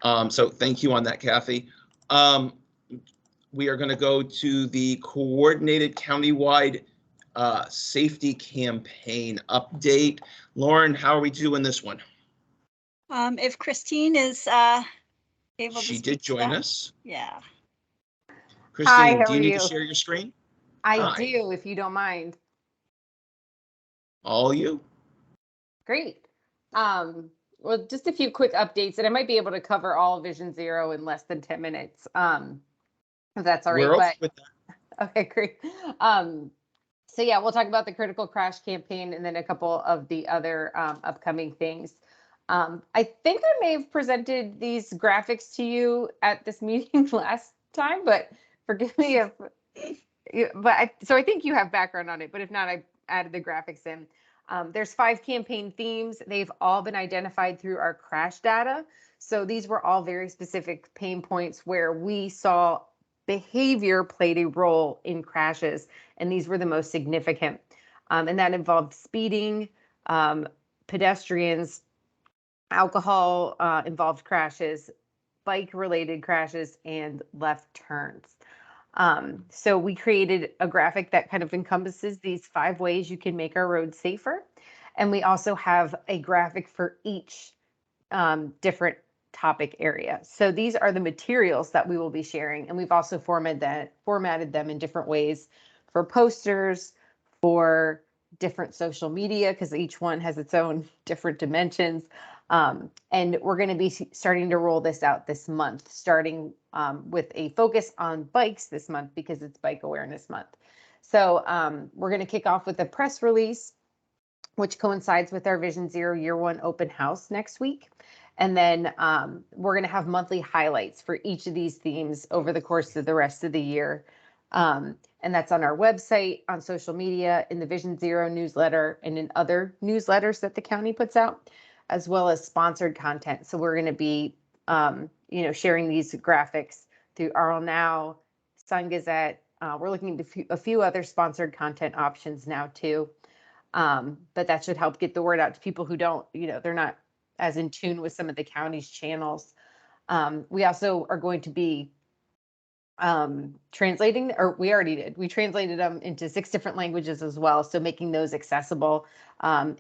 So thank you on that, Kathy. We are going to go to the coordinated countywide safety campaign update. Lauren, how are we doing this one? If Christine is able to. She did join us. Yeah. Christine, how do you are need you? to share your screen? I Hi. do, if you don't mind. All you. Great. Well, just a few quick updates, and I might be able to cover all Vision Zero in less than 10 minutes, if that's all right. We're okay with that. Okay, great. So yeah, we'll talk about the critical crash campaign and then a couple of the other upcoming things. I think I may have presented these graphics to you at this meeting last time, but forgive me if. So I think you have background on it, but if not, I added the graphics in. There's 5 campaign themes. They've all been identified through our crash data. So these were all very specific pain points where we saw behavior played a role in crashes, and these were the most significant. And that involved speeding, pedestrians, alcohol involved crashes, bike-related crashes, and left turns. So we created a graphic that kind of encompasses these 5 ways you can make our roads safer. And we also have a graphic for each different topic area. So these are the materials that we will be sharing. And we've also formatted them in different ways for posters, for different social media, because each one has its own different dimensions. And we're going to be starting to roll this out this month, starting with a focus on bikes this month because it's Bike Awareness Month. So we're going to kick off with a press release, which coincides with our Vision Zero Year One open house next week. And then we're going to have monthly highlights for each of these themes over the course of the rest of the year. And that's on our website, on social media, in the Vision Zero newsletter, and in other newsletters that the county puts out, as well as sponsored content. So we're going to be, sharing these graphics through RL Now, Sun Gazette. We're looking at a few other sponsored content options now too. But that should help get the word out to people who don't, they're not as in tune with some of the county's channels. We also are going to be translating, or we already did. We translated them into 6 different languages as well. So making those accessible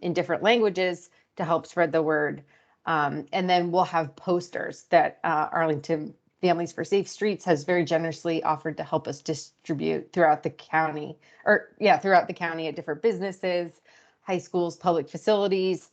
in different languages to help spread the word. And then we'll have posters that Arlington Families for Safe Streets has very generously offered to help us distribute throughout the county, throughout the county at different businesses, high schools, public facilities,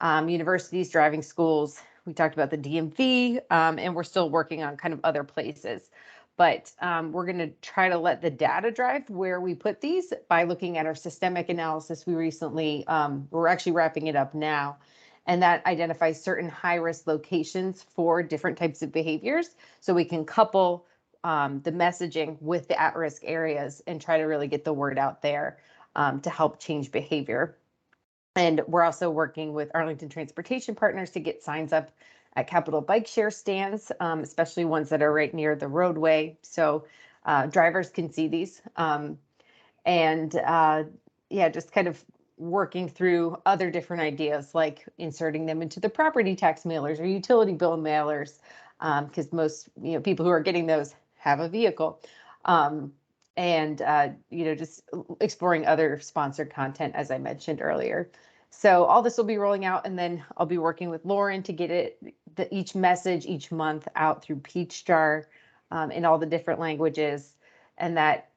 universities, driving schools. We talked about the DMV, and we're still working on kind of other places. But we're going to try to let the data drive where we put these by looking at our systemic analysis. We recently, we're actually wrapping it up now, and that identifies certain high-risk locations for different types of behaviors. So we can couple the messaging with the at-risk areas and try to really get the word out there to help change behavior. And we're also working with Arlington Transportation Partners to get signs up at Capitol Bike Share stands, especially ones that are right near the roadway. So drivers can see these. Just kind of working through other different ideas, like inserting them into the property tax mailers or utility bill mailers, because most people who are getting those have a vehicle. Just exploring other sponsored content, as I mentioned earlier. So all this will be rolling out, and then I'll be working with Lauren to get each message each month out through Peachjar in all the different languages, and that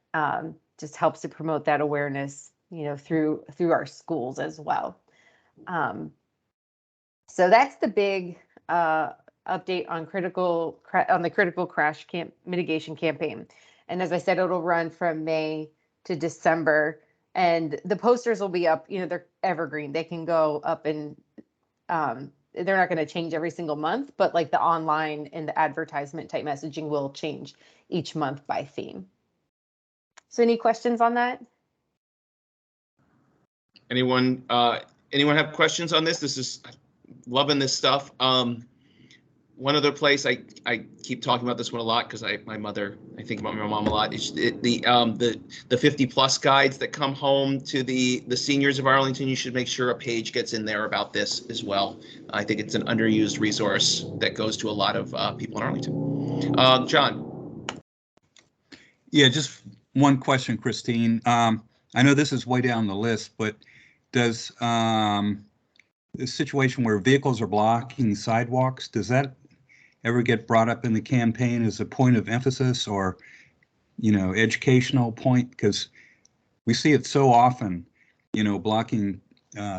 just helps to promote that awareness, through our schools as well. So that's the big update on the critical crash mitigation campaign. And as I said, it'll run from May to December. And the posters will be up, they're evergreen. They can go up and they're not going to change every single month, but like the online and the advertisement type messaging will change each month by theme. So any questions on that? Anyone have questions on this? This is loving this stuff. One other place I keep talking about this one a lot because I think about my mom a lot. Is the 50+ guides that come home to the seniors of Arlington. You should make sure a page gets in there about this as well. I think it's an underused resource that goes to a lot of people in Arlington. John. Yeah, just one question, Christine. I know this is way down the list, but does the situation where vehicles are blocking sidewalks, does that ever get brought up in the campaign as a point of emphasis or, educational point? Because we see it so often, blocking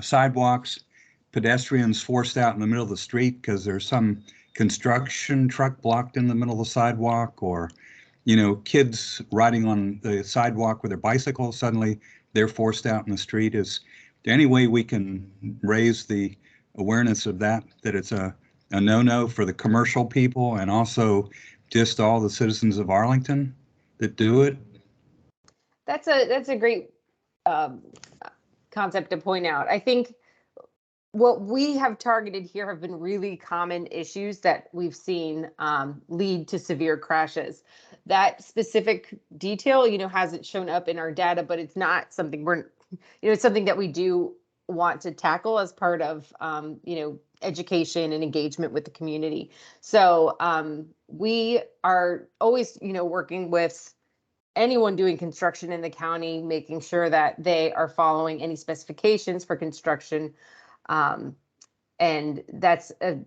sidewalks, pedestrians forced out in the middle of the street because there's some construction truck blocked in the middle of the sidewalk, or, kids riding on the sidewalk with their bicycles, suddenly they're forced out in the street. Is there any way we can raise the awareness of that it's a no-no for the commercial people and also just all the citizens of Arlington that do it? That's a great concept to point out. I think what we have targeted here have been really common issues that we've seen lead to severe crashes. That specific detail, hasn't shown up in our data, but it's not something it's something that we do want to tackle as part of, education and engagement with the community. So we are always, working with anyone doing construction in the county, making sure that they are following any specifications for construction. And that's an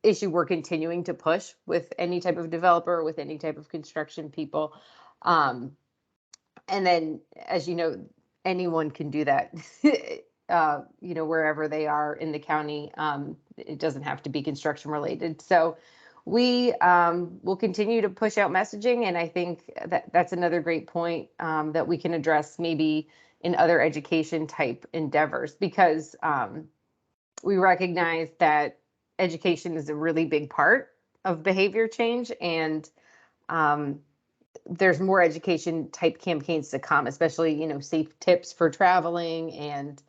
issue we're continuing to push with any type of developer, with any type of construction people. And then, as you know, anyone can do that, wherever they are in the county. It doesn't have to be construction related. So we will continue to push out messaging. And I think that that's another great point that we can address maybe in other education type endeavors, because we recognize that education is a really big part of behavior change, and there's more education type campaigns to come, especially, safe tips for traveling. And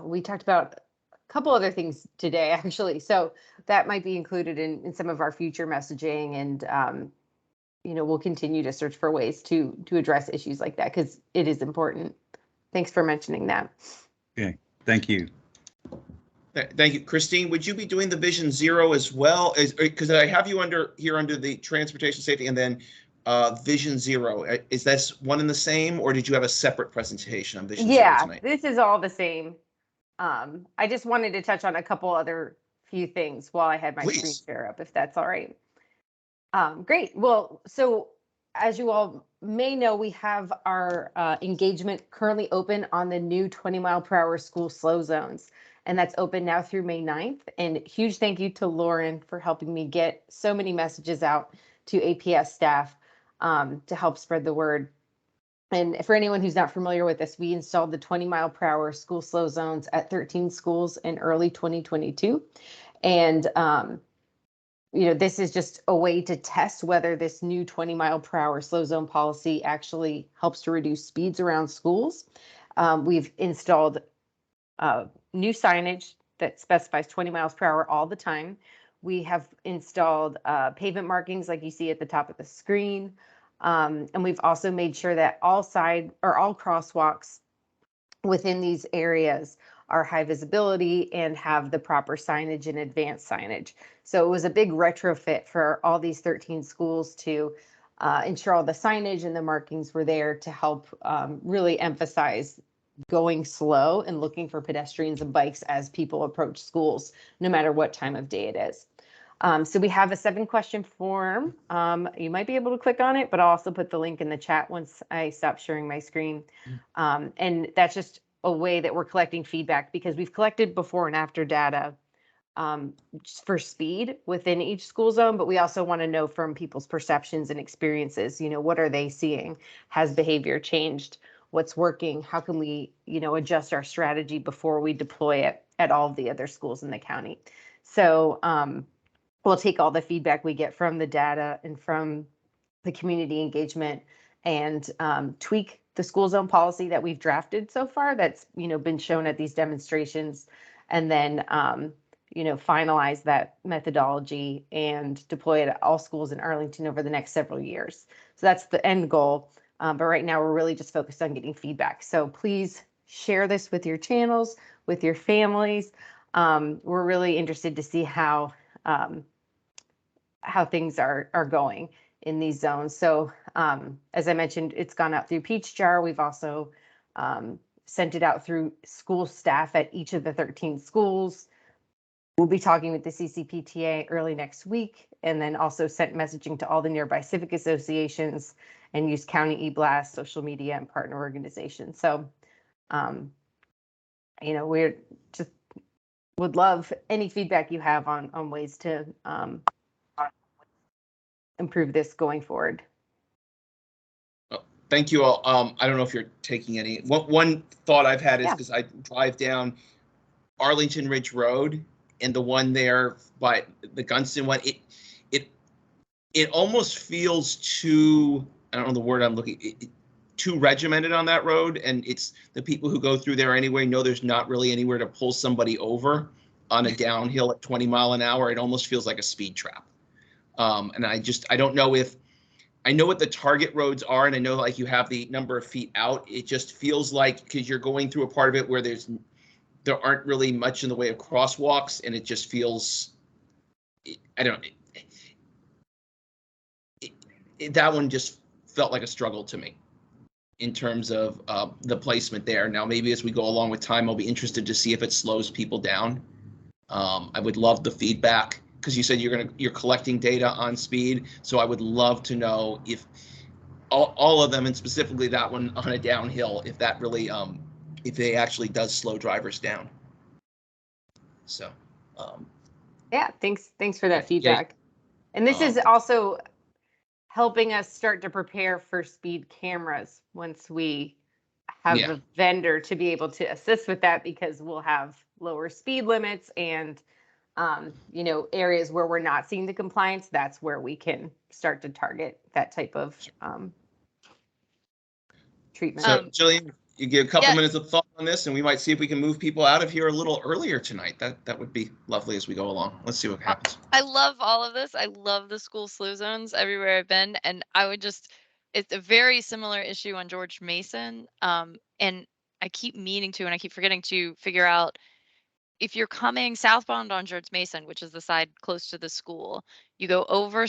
we talked about a couple other things today, actually. So that might be included in some of our future messaging. And, we'll continue to search for ways to address issues like that, because it is important. Thanks for mentioning that. Okay, thank you. Thank you. Christine, would you be doing the Vision Zero as well? Because I have you under the transportation safety and then Vision Zero. Is this one and the same, or did you have a separate presentation on Vision Zero tonight? Yeah, this is all the same. I just wanted to touch on a couple other few things while I had my screen share up, if that's all right. Great. Well, so as you all may know, we have our engagement currently open on the new 20-mile-per-hour school slow zones. And that's open now through May 9th. And huge thank you to Lauren for helping me get so many messages out to APS staff to help spread the word. And for anyone who's not familiar with this, we installed the 20-mile-per-hour school slow zones at 13 schools in early 2022. And, this is just a way to test whether this new 20-mile-per-hour slow zone policy actually helps to reduce speeds around schools. We've installed new signage that specifies 20 miles per hour all the time. We have installed pavement markings like you see at the top of the screen. And we've also made sure that all crosswalks within these areas are high visibility and have the proper signage and advanced signage. So it was a big retrofit for all these 13 schools to ensure all the signage and the markings were there to help really emphasize going slow and looking for pedestrians and bikes as people approach schools, no matter what time of day it is. So we have a 7-question form. You might be able to click on it, but I'll also put the link in the chat once I stop sharing my screen. And that's just a way that we're collecting feedback, because we've collected before and after data just for speed within each school zone, but we also want to know from people's perceptions and experiences, what are they seeing? Has behavior changed? What's working? How can we, adjust our strategy before we deploy it at all of the other schools in the county? So we'll take all the feedback we get from the data and from the community engagement and tweak the school zone policy that we've drafted so far that's, been shown at these demonstrations, and then, finalize that methodology and deploy it at all schools in Arlington over the next several years. So that's the end goal. But right now we're really just focused on getting feedback. So please share this with your channels, with your families. We're really interested to see how things are going in these zones. So as I mentioned, it's gone out through Peach Jar. We've also sent it out through school staff at each of the 13 schools. We'll be talking with the CCPTA early next week, and then also sent messaging to all the nearby civic associations and use county e-blast, social media, and partner organizations. So, we're just would love any feedback you have on ways to improve this going forward. Thank you all. I don't know if you're taking any. One thought I've had is because I drive down Arlington Ridge Road, and the one there by the Gunston one, it almost feels too, I don't know the word I'm looking, too regimented on that road, and it's the people who go through there anyway know there's not really anywhere to pull somebody over on a downhill at 20 miles an hour. It almost feels like a speed trap. And I don't know if, I know what the target roads are, and I know like you have the number of feet out. It just feels like, because you're going through a part of it where there aren't really much in the way of crosswalks, and it just feels, I don't know, that one just felt like a struggle to me in terms of the placement there. Now, maybe as we go along with time, I'll be interested to see if it slows people down. I would love the feedback, because you said you're collecting data on speed, so I would love to know if all of them, and specifically that one on a downhill, if that really if they actually does slow drivers down. So yeah, thanks for that feedback. And this is also helping us start to prepare for speed cameras once we have a vendor to be able to assist with that, because we'll have lower speed limits and areas where we're not seeing the compliance. That's where we can start to target that type of treatment. So Jillian, you give a couple minutes of thought on this, and we might see if we can move people out of here a little earlier tonight. That would be lovely as we go along. Let's see what happens. I love all of this. I love the school slow zones everywhere I've been, and I would just, it's a very similar issue on George Mason. And I keep meaning to, and I keep forgetting to figure out, if you're coming southbound on George Mason, which is the side close to the school, you go over,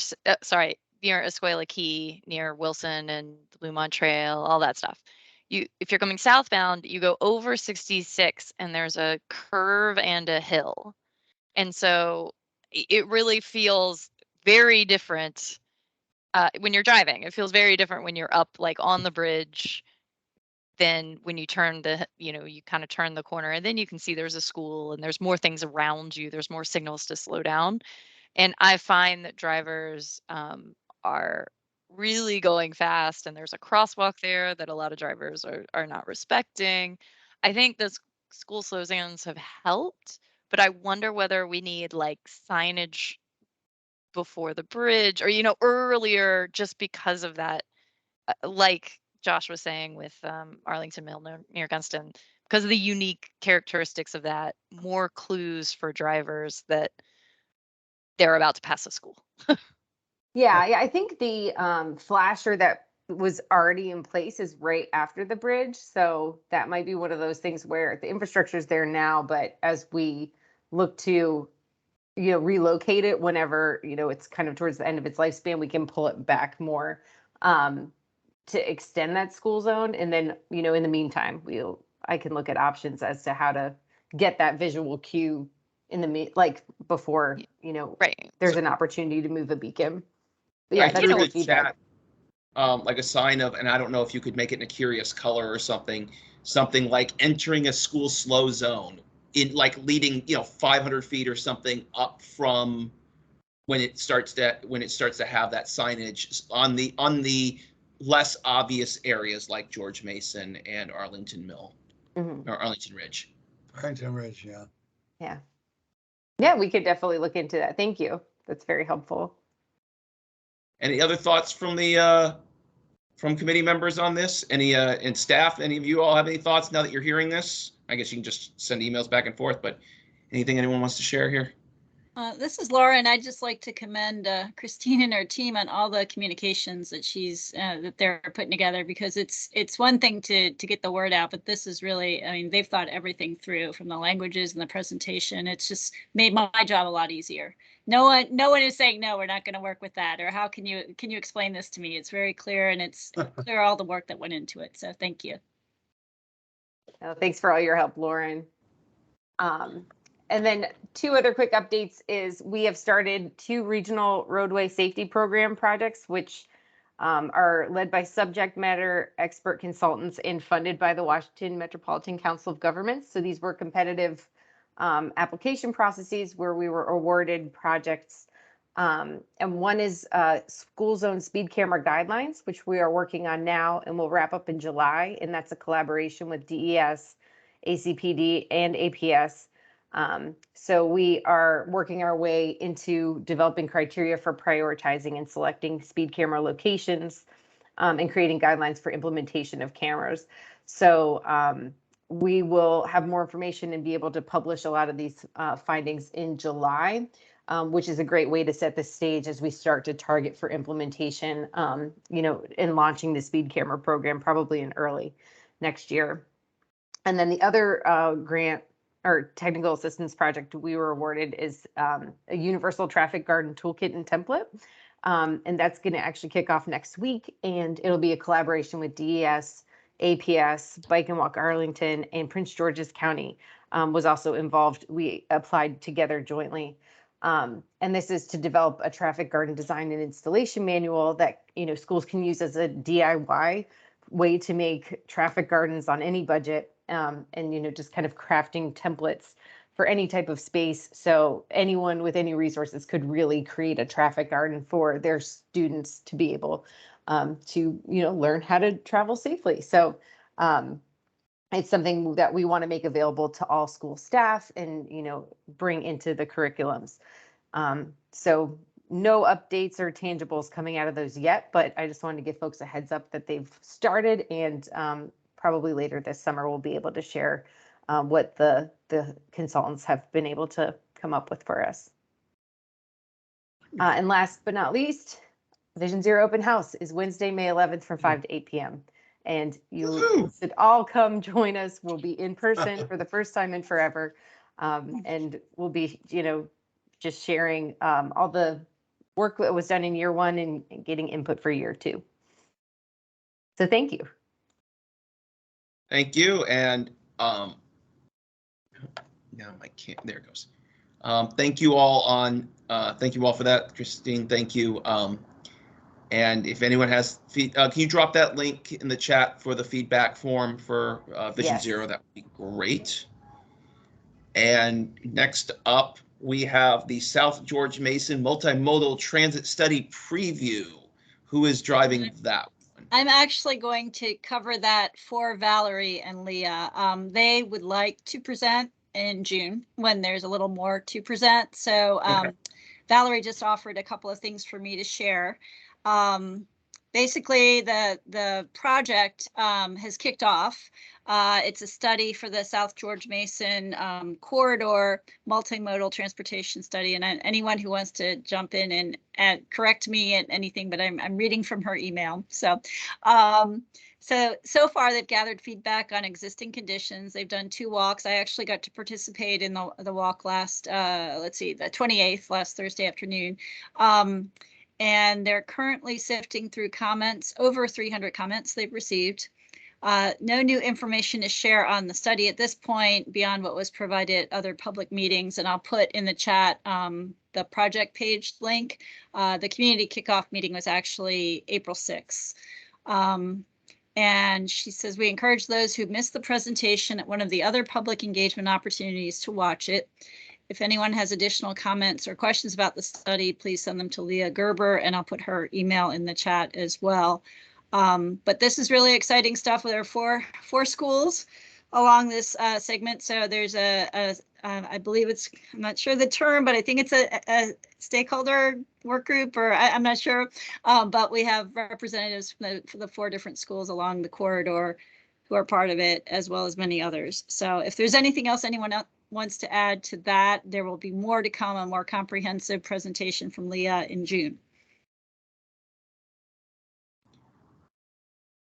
near Escuela Key, near Wilson and the Bluemont Trail, all that stuff. If you're coming southbound, you go over 66, and there's a curve and a hill. And so it really feels very different when you're driving. It feels very different when you're up like on the bridge than when you turn you kind of turn the corner, and then you can see there's a school and there's more things around you. There's more signals to slow down. And I find that drivers are really going fast, and there's a crosswalk there that a lot of drivers are not respecting. I think the school slow zones have helped, but I wonder whether we need like signage before the bridge or, earlier, just because of that, like Josh was saying with Arlington Mill near Gunston, because of the unique characteristics of that, more clues for drivers that they're about to pass a school. Yeah, I think the flasher that was already in place is right after the bridge. So that might be one of those things where the infrastructure is there now, but as we look to, relocate it whenever, it's kind of towards the end of its lifespan, we can pull it back more to extend that school zone. And then, in the meantime, I can look at options as to how to get that visual cue in the before, right. There's an opportunity to move a beacon. But yeah, that's the feedback. chat, like a sign of, and I don't know if you could make it in a curious color or something like entering a school slow zone. in like leading, 500 feet or something up from when it starts to have that signage on the less obvious areas like George Mason and Arlington Mill or Arlington Ridge. Arlington Ridge, yeah. Yeah. Yeah, we could definitely look into that. Thank you. That's very helpful. Any other thoughts from the from committee members on this? Any and staff? Any of you all have any thoughts now that you're hearing this? I guess you can just send emails back and forth, but anything anyone wants to share here? This is Laura, and I'd just like to commend Christine and her team on all the communications that that they're putting together, because it's one thing to get the word out, but this is really, I mean, they've thought everything through from the languages and the presentation. It's just made my job a lot easier. No one is saying, no, we're not going to work with that, or how can you explain this to me? It's very clear, and it's clear all the work that went into it. So thank you. Thanks for all your help, Lauren. And then 2 other quick updates is we have started 2 regional roadway safety program projects, which are led by subject matter expert consultants and funded by the Washington Metropolitan Council of Governments. So these were competitive application processes where we were awarded projects. And one is school zone speed camera guidelines, which we are working on now and will wrap up in July. And that's a collaboration with DES, ACPD, and APS. So we are working our way into developing criteria for prioritizing and selecting speed camera locations and creating guidelines for implementation of cameras. So we will have more information and be able to publish a lot of these findings in July, which is a great way to set the stage as we start to target for implementation, in launching the speed camera program probably in early next year. And then the other grant or technical assistance project we were awarded is a universal traffic garden toolkit and template. And that's going to actually kick off next week. And it'll be a collaboration with DES, APS, Bike and Walk Arlington, and Prince George's County was also involved. We applied together jointly. And this is to develop a traffic garden design and installation manual that, schools can use as a DIY way to make traffic gardens on any budget. And, just kind of crafting templates for any type of space. So anyone with any resources could really create a traffic garden for their students to be able to, learn how to travel safely. So it's something that we want to make available to all school staff and, bring into the curriculums. So no updates or tangibles coming out of those yet, but I just wanted to give folks a heads up that they've started, and probably later this summer we'll be able to share what the consultants have been able to come up with for us. And last but not least, Vision Zero Open House is Wednesday, May 11th from 5 to 8 p.m. And you should all come join us. We'll be in person for the first time in forever. And we'll be, just sharing all the work that was done in year 1 and getting input for year 2. So thank you. Thank you. And now I can't, there it goes. Thank you all thank you all for that, Christine. Thank you. And if anyone has can you drop that link in the chat for the feedback form for Vision Zero? That would be great. And next up, we have the South George Mason Multimodal Transit Study Preview. Who is driving that one? I'm actually going to cover that for Valerie and Leah. They would like to present in June when there's a little more to present. So Valerie just offered a couple of things for me to share. Basically, the project has kicked off. It's a study for the South George Mason corridor multimodal transportation study, and anyone who wants to jump in and correct me at anything, but I'm reading from her email. So so far they've gathered feedback on existing conditions. They've done 2 walks. I actually got to participate in the walk last the 28th, last Thursday afternoon. And they're currently sifting through comments, over 300 comments they've received. No new information to share on the study at this point beyond what was provided at other public meetings. And I'll put in the chat the project page link. The community kickoff meeting was actually April 6th. And she says, we encourage those who missed the presentation at one of the other public engagement opportunities to watch it. If anyone has additional comments or questions about the study, please send them to Leah Gerber, and I'll put her email in the chat as well. But this is really exciting stuff. There are four schools along this segment. So there's I believe it's, I'm not sure the term, but I think it's a stakeholder work group, or I'm not sure. But we have representatives for the 4 different schools along the corridor who are part of it, as well as many others. So if there's anything else anyone else wants to add to that, there will be more to come, a more comprehensive presentation from Leah in June.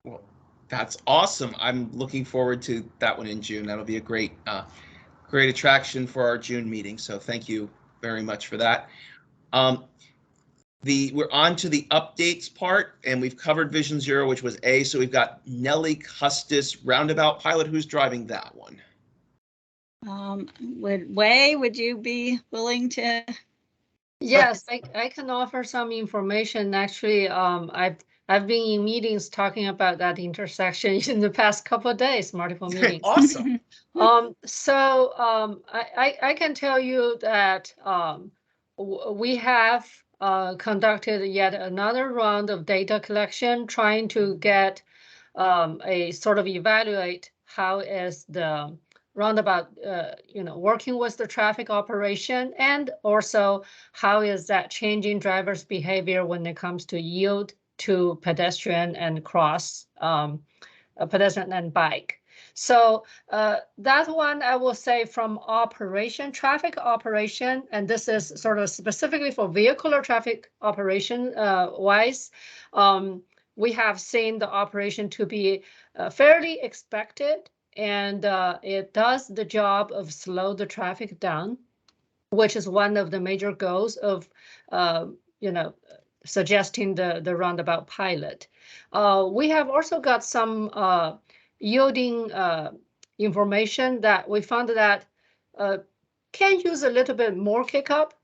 Well, that's awesome. I'm looking forward to that one in June. That'll be a great attraction for our June meeting. So thank you very much for that. We're on to the updates part, and we've covered Vision Zero, which was A. So we've got Nellie Custis roundabout pilot. Who's driving that one? Would you be willing to? Yes, I can offer some information. Actually, I've been in meetings talking about that intersection in the past couple of days, multiple meetings. Awesome. I can tell you that we have conducted yet another round of data collection, trying to get a sort of evaluate how is the roundabout, working with the traffic operation, and also how is that changing drivers' behavior when it comes to yield to pedestrian and cross pedestrian and bike. So that one, I will say from traffic operation, and this is sort of specifically for vehicular traffic operation wise, we have seen the operation to be fairly expected, and it does the job of slow the traffic down, which is one of the major goals of, suggesting the roundabout pilot. We have also got some yielding information that we found that can use a little bit more kick-up.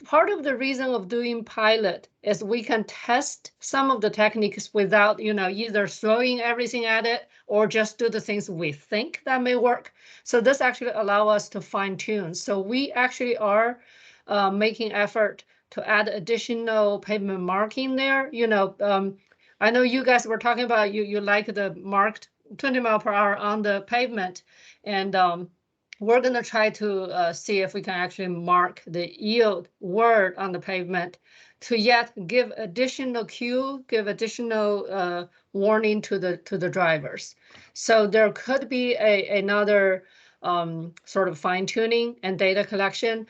Part of the reason of doing pilot is we can test some of the techniques without, either throwing everything at it or just do the things we think that may work. So this actually allows us to fine tune. So we actually are making effort to add additional pavement marking there. I know you guys were talking about you like the marked 20 miles per hour on the pavement, and we're going to try to see if we can actually mark the yield word on the pavement to yet give additional cue, give additional warning to the drivers. So there could be another sort of fine tuning and data collection.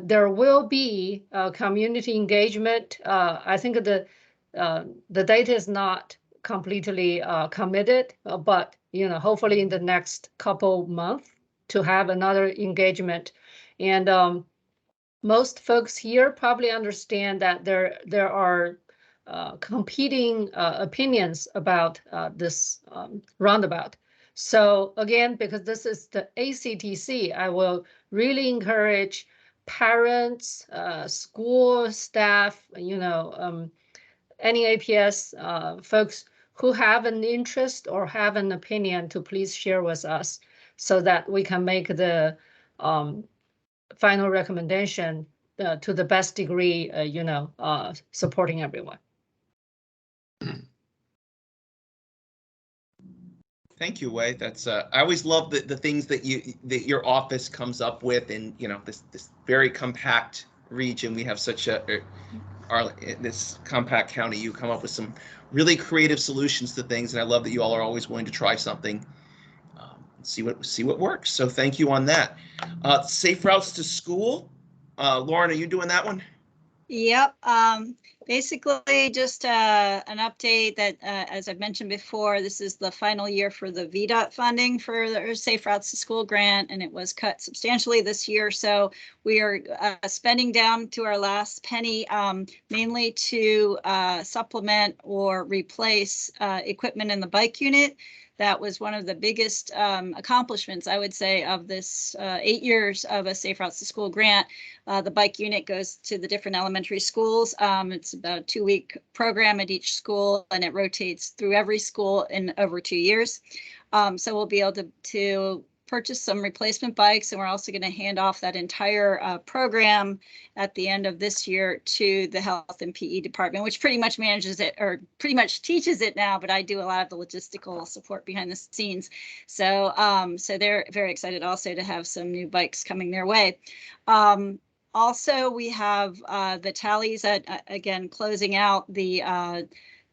There will be community engagement. I think the data is not completely committed, but hopefully in the next couple months to have another engagement. And most folks here probably understand that there are competing opinions about this roundabout. So again, because this is the ACTC, I will really encourage parents, school staff, any APS folks who have an interest or have an opinion to please share with us so that we can make the final recommendation to the best degree, supporting everyone. Thank you, Wei. That's I always love the things that your office comes up with, in this very compact region. We have such this compact county. You come up with some really creative solutions to things, and I love that you all are always willing to try something, see what works. So thank you on that. Safe routes to school. Lauren, are you doing that one? Yep. Basically, just an update that, as I've mentioned before, this is the final year for the VDOT funding for the Safe Routes to School grant, and it was cut substantially this year. So we are spending down to our last penny, mainly to supplement or replace equipment in the bike unit. that was one of the biggest accomplishments, I would say, of this 8 years of a Safe Routes to School grant. The bike unit goes to the different elementary schools. It's about a 2-week program at each school, and it rotates through every school in over 2 years. So we'll be able to purchase some replacement bikes, and we're also going to hand off that entire program at the end of this year to the health and PE department, which pretty much manages it, or pretty much teaches it now, but I do a lot of the logistical support behind the scenes. So so they're very excited also to have some new bikes coming their way. Also, we have the tallies at, again, closing out the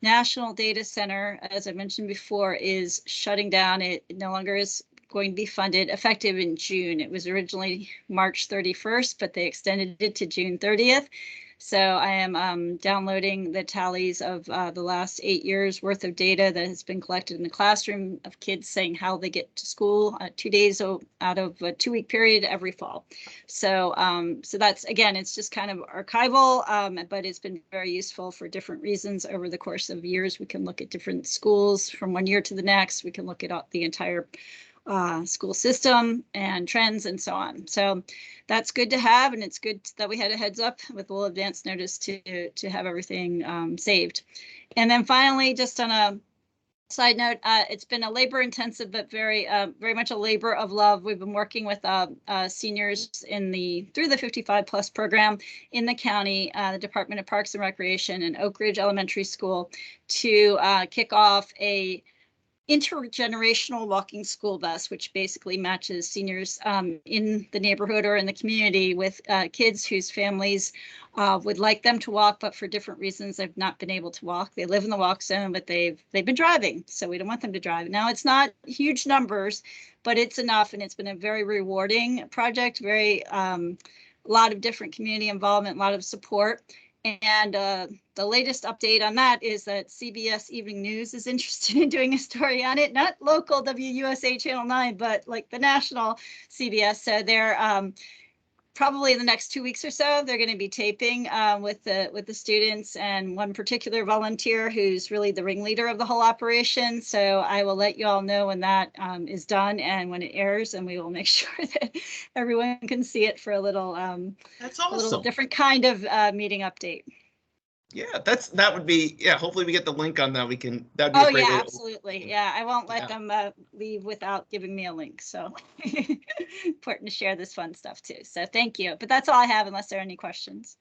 National Data Center, as I mentioned before, is shutting down. It no longer is going to be funded, effective in June. It was originally March 31st, but they extended it to June 30th. So I am downloading the tallies of the last 8 years worth of data that has been collected in the classroom of kids saying how they get to school 2 days out of a 2-week period every fall. So so that's, again, it's just kind of archival, but it's been very useful for different reasons over the course of years. We can look at different schools from one year to the next. We can look at the entire school system and trends and so on. So that's good to have, and it's good that we had a heads up with a little advance notice to have everything saved. And then finally, just on a side note, it's been a labor intensive but very much a labor of love. We've been working with seniors through the 55+ program in the county, the Department of Parks and Recreation and Oak Ridge Elementary School, to kick off a intergenerational walking school bus, which basically matches seniors in the neighborhood or in the community with kids whose families would like them to walk, but for different reasons they've not been able to walk. They live in the walk zone, but they've been driving, so we don't want them to drive. Now, it's not huge numbers, but it's enough, and it's been a very rewarding project, a lot of different community involvement, a lot of support. And the latest update on that is that CBS Evening News is interested in doing a story on it, not local WUSA Channel 9, but like the national CBS. So they're probably in the next 2 weeks or so, they're going to be taping with the students and one particular volunteer who's really the ringleader of the whole operation. So I will let you all know when that is done and when it airs, and we will make sure that everyone can see it for a little That's awesome. a little different kind of meeting update. Yeah, that would be, yeah, hopefully we get the link on that. That'd be a great way to. Absolutely. Yeah, I won't let them leave without giving me a link. So important to share this fun stuff too. So thank you. But that's all I have, unless there are any questions.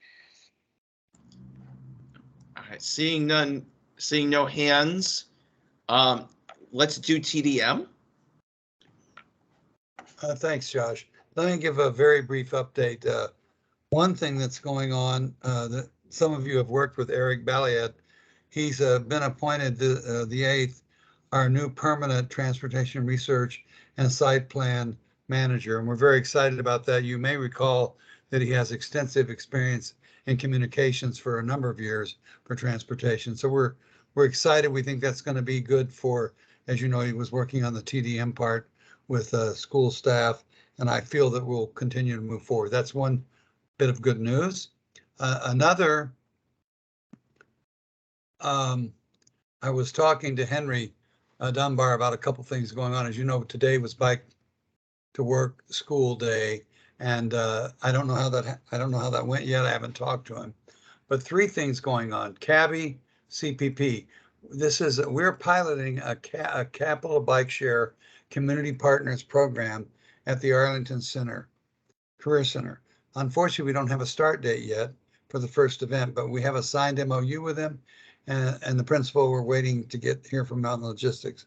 All right, seeing no hands, let's do TDM. Thanks, Josh. Let me give a very brief update. One thing that's going on that some of you have worked with Eric Balliet. He's been appointed the 8th, our new permanent transportation research and site plan manager. And we're very excited about that. You may recall that he has extensive experience in communications for a number of years for transportation. So we're excited. We think that's going to be good for, as you know, he was working on the TDM part with school staff, and I feel that we'll continue to move forward. That's one bit of good news. Another, I was talking to Henry Dunbar about a couple things going on. As you know, today was Bike to Work School Day, and I don't know how that went yet. I haven't talked to him, but 3 things going on. CABI, CPP. We're piloting a Capital Bike Share Community Partners program at the Arlington Career Center. Unfortunately, we don't have a start date yet for the first event, but we have a signed MOU with them, and the principal we're waiting to hear from Mountain Logistics.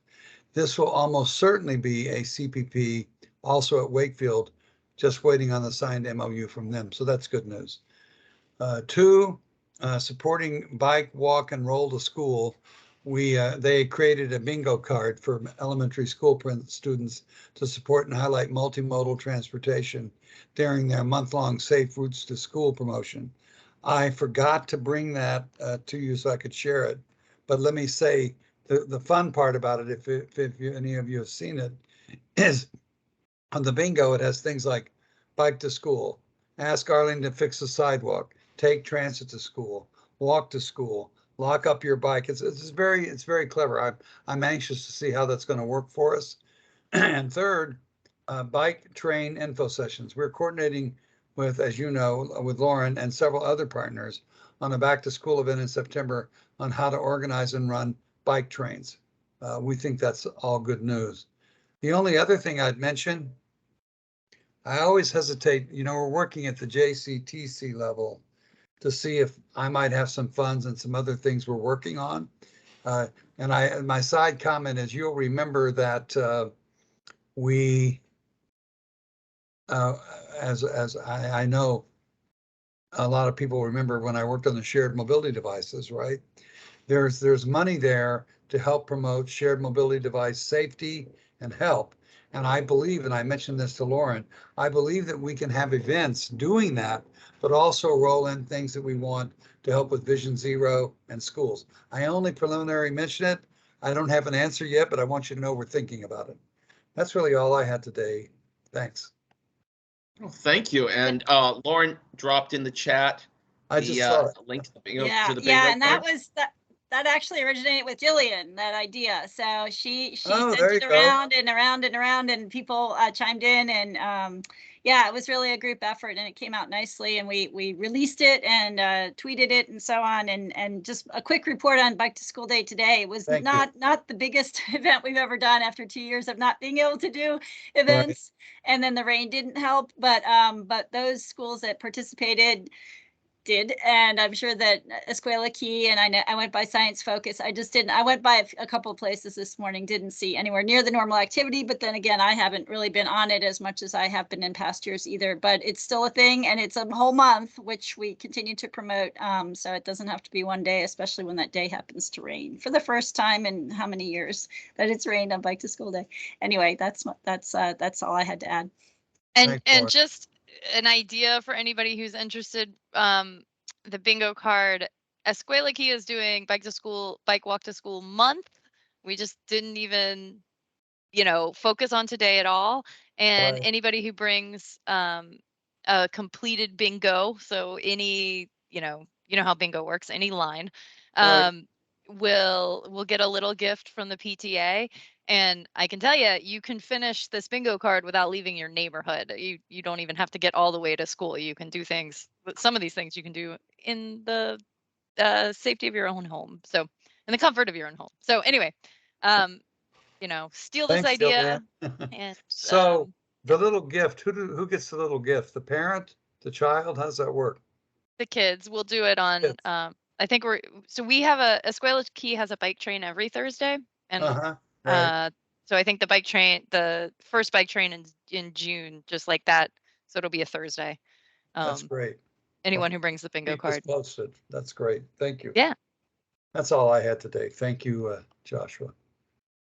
This will almost certainly be a CPP also at Wakefield, just waiting on the signed MOU from them. So that's good news. 2, supporting bike, walk, and roll to school. They created a bingo card for elementary school students to support and highlight multimodal transportation during their month-long Safe Routes to School promotion. I forgot to bring that to you so I could share it, but let me say the fun part about it, if any of you have seen it, is on the bingo it has things like bike to school, ask Arlington to fix the sidewalk, take transit to school, walk to school, lock up your bike. It's very clever. I'm anxious to see how that's going to work for us. And third, bike train info sessions. We're coordinating with, as you know, with Lauren and several other partners on a back to school event in September on how to organize and run bike trains. We think that's all good news. The only other thing I'd mention, I always hesitate, you know, we're working at the JCTC level to see if I might have some funds and some other things we're working on. And my side comment is, you'll remember that as I know, a lot of people remember when I worked on the shared mobility devices, right? There's money there to help promote shared mobility device safety and help. And I believe, and I mentioned this to Lauren, I believe that we can have events doing that, but also roll in things that we want to help with Vision Zero and schools. I only preliminary mention it. I don't have an answer yet, but I want you to know we're thinking about it. That's really all I had today. Thanks. Well, thank you. And Lauren dropped in the chat I just saw it. link to the bingo. Yeah, To the bingo yeah, and that card. was that actually originated with Jillian, that idea. So she Oh, sent there it you go. around and around and around, and people chimed in, and yeah, it was really a group effort, and it came out nicely, and we released it and tweeted it and so on, and just a quick report on Bike to School Day today. It was not the biggest event we've ever done after 2 years of not being able to do events, and then the rain didn't help, but those schools that participated did, and I'm sure that Escuela Key, and I went by Science Focus. I went by a couple of places this morning, didn't see anywhere near the normal activity, but then again, I haven't really been on it as much as I have been in past years either, but it's still a thing, and it's a whole month, which we continue to promote, so it doesn't have to be one day, especially when that day happens to rain for the first time in how many years that it's rained on Bike to School Day. Anyway, that's all I had to add. And just an idea for anybody who's interested, the bingo card, Escuela Key is doing bike walk to school month. We just didn't even, focus on today at all. And anybody who brings a completed bingo, so any, you know how bingo works, any line, will get a little gift from the PTA. And I can tell you, you can finish this bingo card without leaving your neighborhood. You don't even have to get all the way to school. You can do things, some of these things you can do in the safety of your own home. So in the comfort of your own home. So anyway, steal this idea. And so the little gift, who gets the little gift? The parent, the child? How does that work? The kids. We'll do it on, I think we have Escuela Key has a bike train every Thursday. And so I think the first bike train in June, just like that. So it'll be a Thursday. That's great. Anyone who brings the bingo card. Posted. That's great. Thank you. Yeah. That's all I had today. Thank you, Joshua.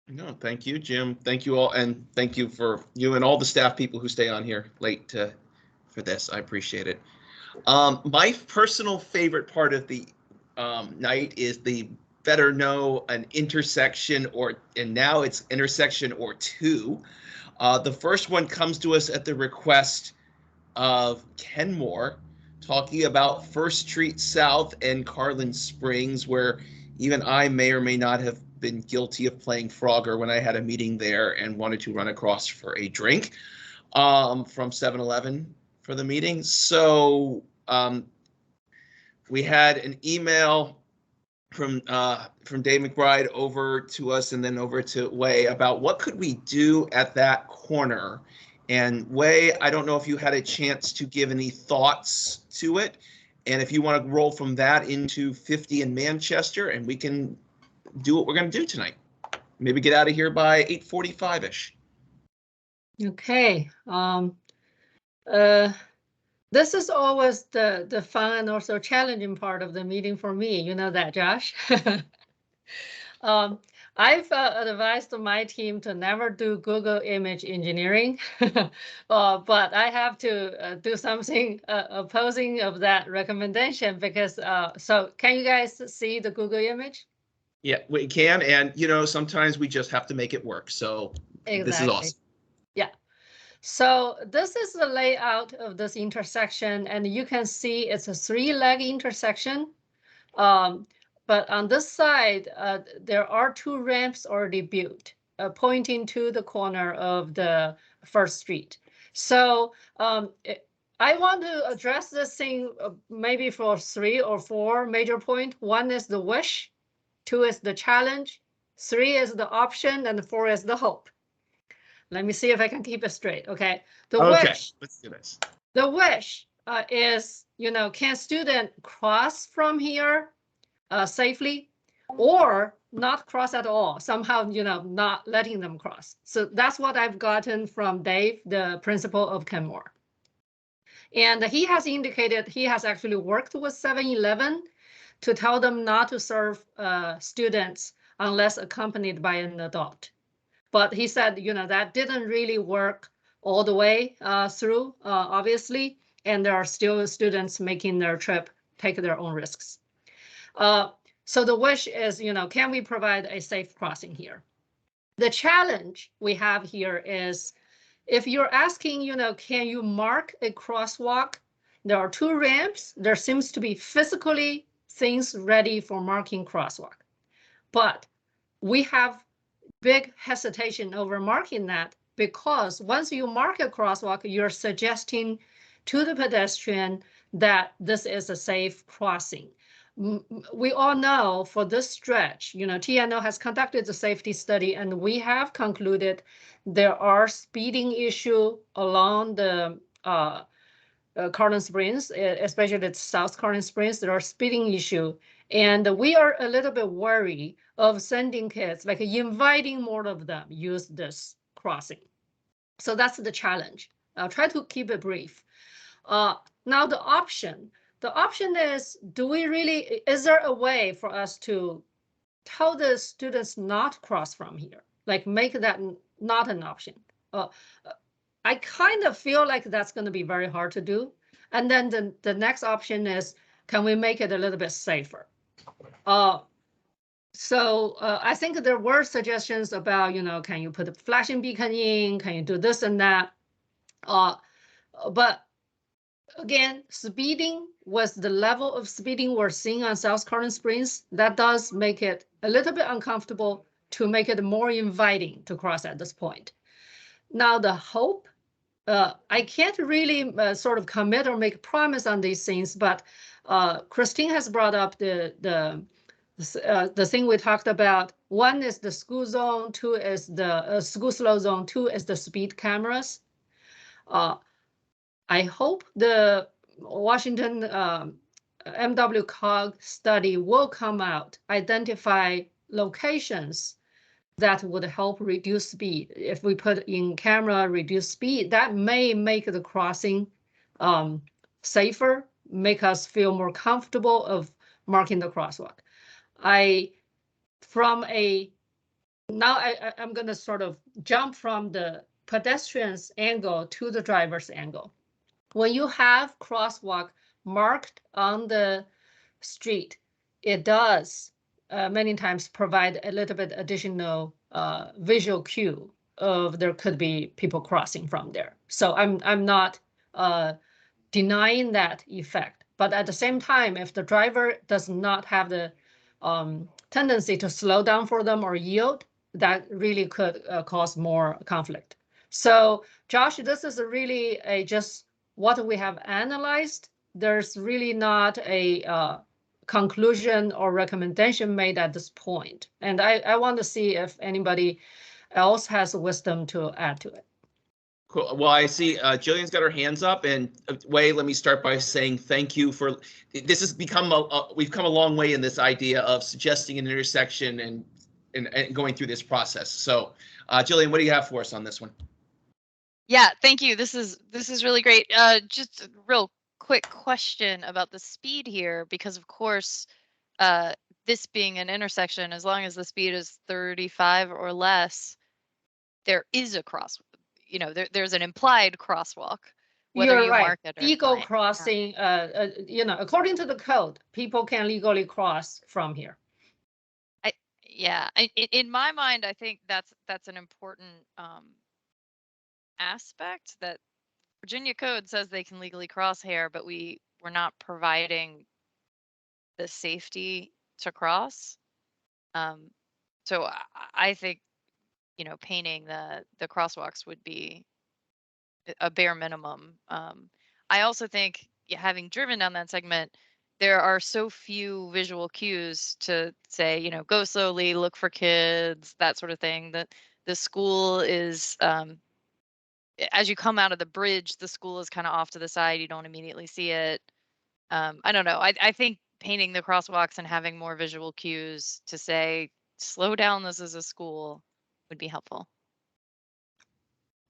No, thank you, Jim. Thank you all, and thank you for you and all the staff people who stay on here late for this. I appreciate it. My personal favorite part of the night is the better know an intersection and now it's intersection or two. The first one comes to us at the request of Kenmore, talking about First Street South and Carlin Springs, where even I may or may not have been guilty of playing Frogger when I had a meeting there and wanted to run across for a drink from 7-Eleven for the meeting. So we had an email from Dave McBride over to us and then over to Way about what could we do at that corner. And Way, I don't know if you had a chance to give any thoughts to it, and if you want to roll from that into 50 in Manchester, and we can do what we're going to do tonight. Maybe get out of here by 8:45-ish. Okay. This is always the fun and also challenging part of the meeting for me. You know that, Josh. I've advised my team to never do Google image engineering, but I have to do something opposing of that recommendation because, so can you guys see the Google image? Yeah, we can, and sometimes we just have to make it work. So This is awesome. Yeah. So this is the layout of this intersection, and you can see it's a 3-leg intersection. but on this side, there are 2 ramps already built, pointing to the corner of the First Street. So I want to address this thing maybe for 3 or 4 major points. 1 is the wish, 2 is the challenge, 3 is the option, and 4 is the hope. Let me see if I can keep it straight. Okay. Let's do this. The wish is, can student cross from here safely, or not cross at all, somehow, not letting them cross. So that's what I've gotten from Dave, the principal of Kenmore. And he has indicated he has actually worked with 7-Eleven to tell them not to serve students unless accompanied by an adult. But he said, that didn't really work all the way through, obviously, and there are still students making their trip, take their own risks. So the wish is, can we provide a safe crossing here? The challenge we have here is, if you're asking, can you mark a crosswalk? There are 2 ramps. There seems to be physically things ready for marking crosswalk. But we have big hesitation over marking that, because once you mark a crosswalk, you're suggesting to the pedestrian that this is a safe crossing. We all know for this stretch, TNO has conducted the safety study, and we have concluded there are speeding issue along the Carlin Springs, especially the South Carlin Springs. There are speeding issue, and we are a little bit worried of sending kids, like inviting more of them use this crossing. So that's the challenge. I'll try to keep it brief. Now the option is, is there a way for us to tell the students not cross from here? Like make that not an option. I kind of feel like that's going to be very hard to do. And then the next option is, can we make it a little bit safer? So I think there were suggestions about, can you put a flashing beacon in? Can you do this and that? But again, speeding with the level of speeding we're seeing on South Carlin Springs, that does make it a little bit uncomfortable to make it more inviting to cross at this point. Now the hope, I can't really sort of commit or make a promise on these things, but Christine has brought up the thing we talked about. 1 is the school zone, 2 is the school slow zone, 2 is the speed cameras. I hope the Washington MWCOG study will come out, identify locations that would help reduce speed. If we put in camera, reduce speed, that may make the crossing safer, make us feel more comfortable of marking the crosswalk. I'm going to sort of jump from the pedestrian's angle to the driver's angle. When you have crosswalk marked on the street, it does many times provide a little bit additional visual cue of there could be people crossing from there. So I'm not denying that effect, but at the same time, if the driver does not have the tendency to slow down for them or yield, that really could cause more conflict. So Josh, this is really just what we have analyzed. There's really not a conclusion or recommendation made at this point. And I want to see if anybody else has wisdom to add to it. Cool. Well, I see Jillian's got her hands up, and Wei, let me start by saying thank you for this. Has become we've come a long way in this idea of suggesting an intersection and going through this process. So, Jillian, what do you have for us on this one? Yeah, thank you. This is really great. Just a real quick question about the speed here, because of course, this being an intersection, as long as the speed is 35 or less, there is a there's an implied crosswalk, whether You're you right. mark it or Legal not. crossing, according to the code, people can legally cross from here. In my mind, I think that's an important aspect, that Virginia code says they can legally cross here, but we're not providing the safety to cross. So I think, you know, painting the crosswalks would be a bare minimum. I also think, having driven down that segment, there are so few visual cues to say, you know, go slowly, look for kids, that sort of thing, that the school is, as you come out of the bridge, the school is kind of off to the side. You don't immediately see it. I don't know. I think painting the crosswalks and having more visual cues to say, slow down, this is a school, would be helpful.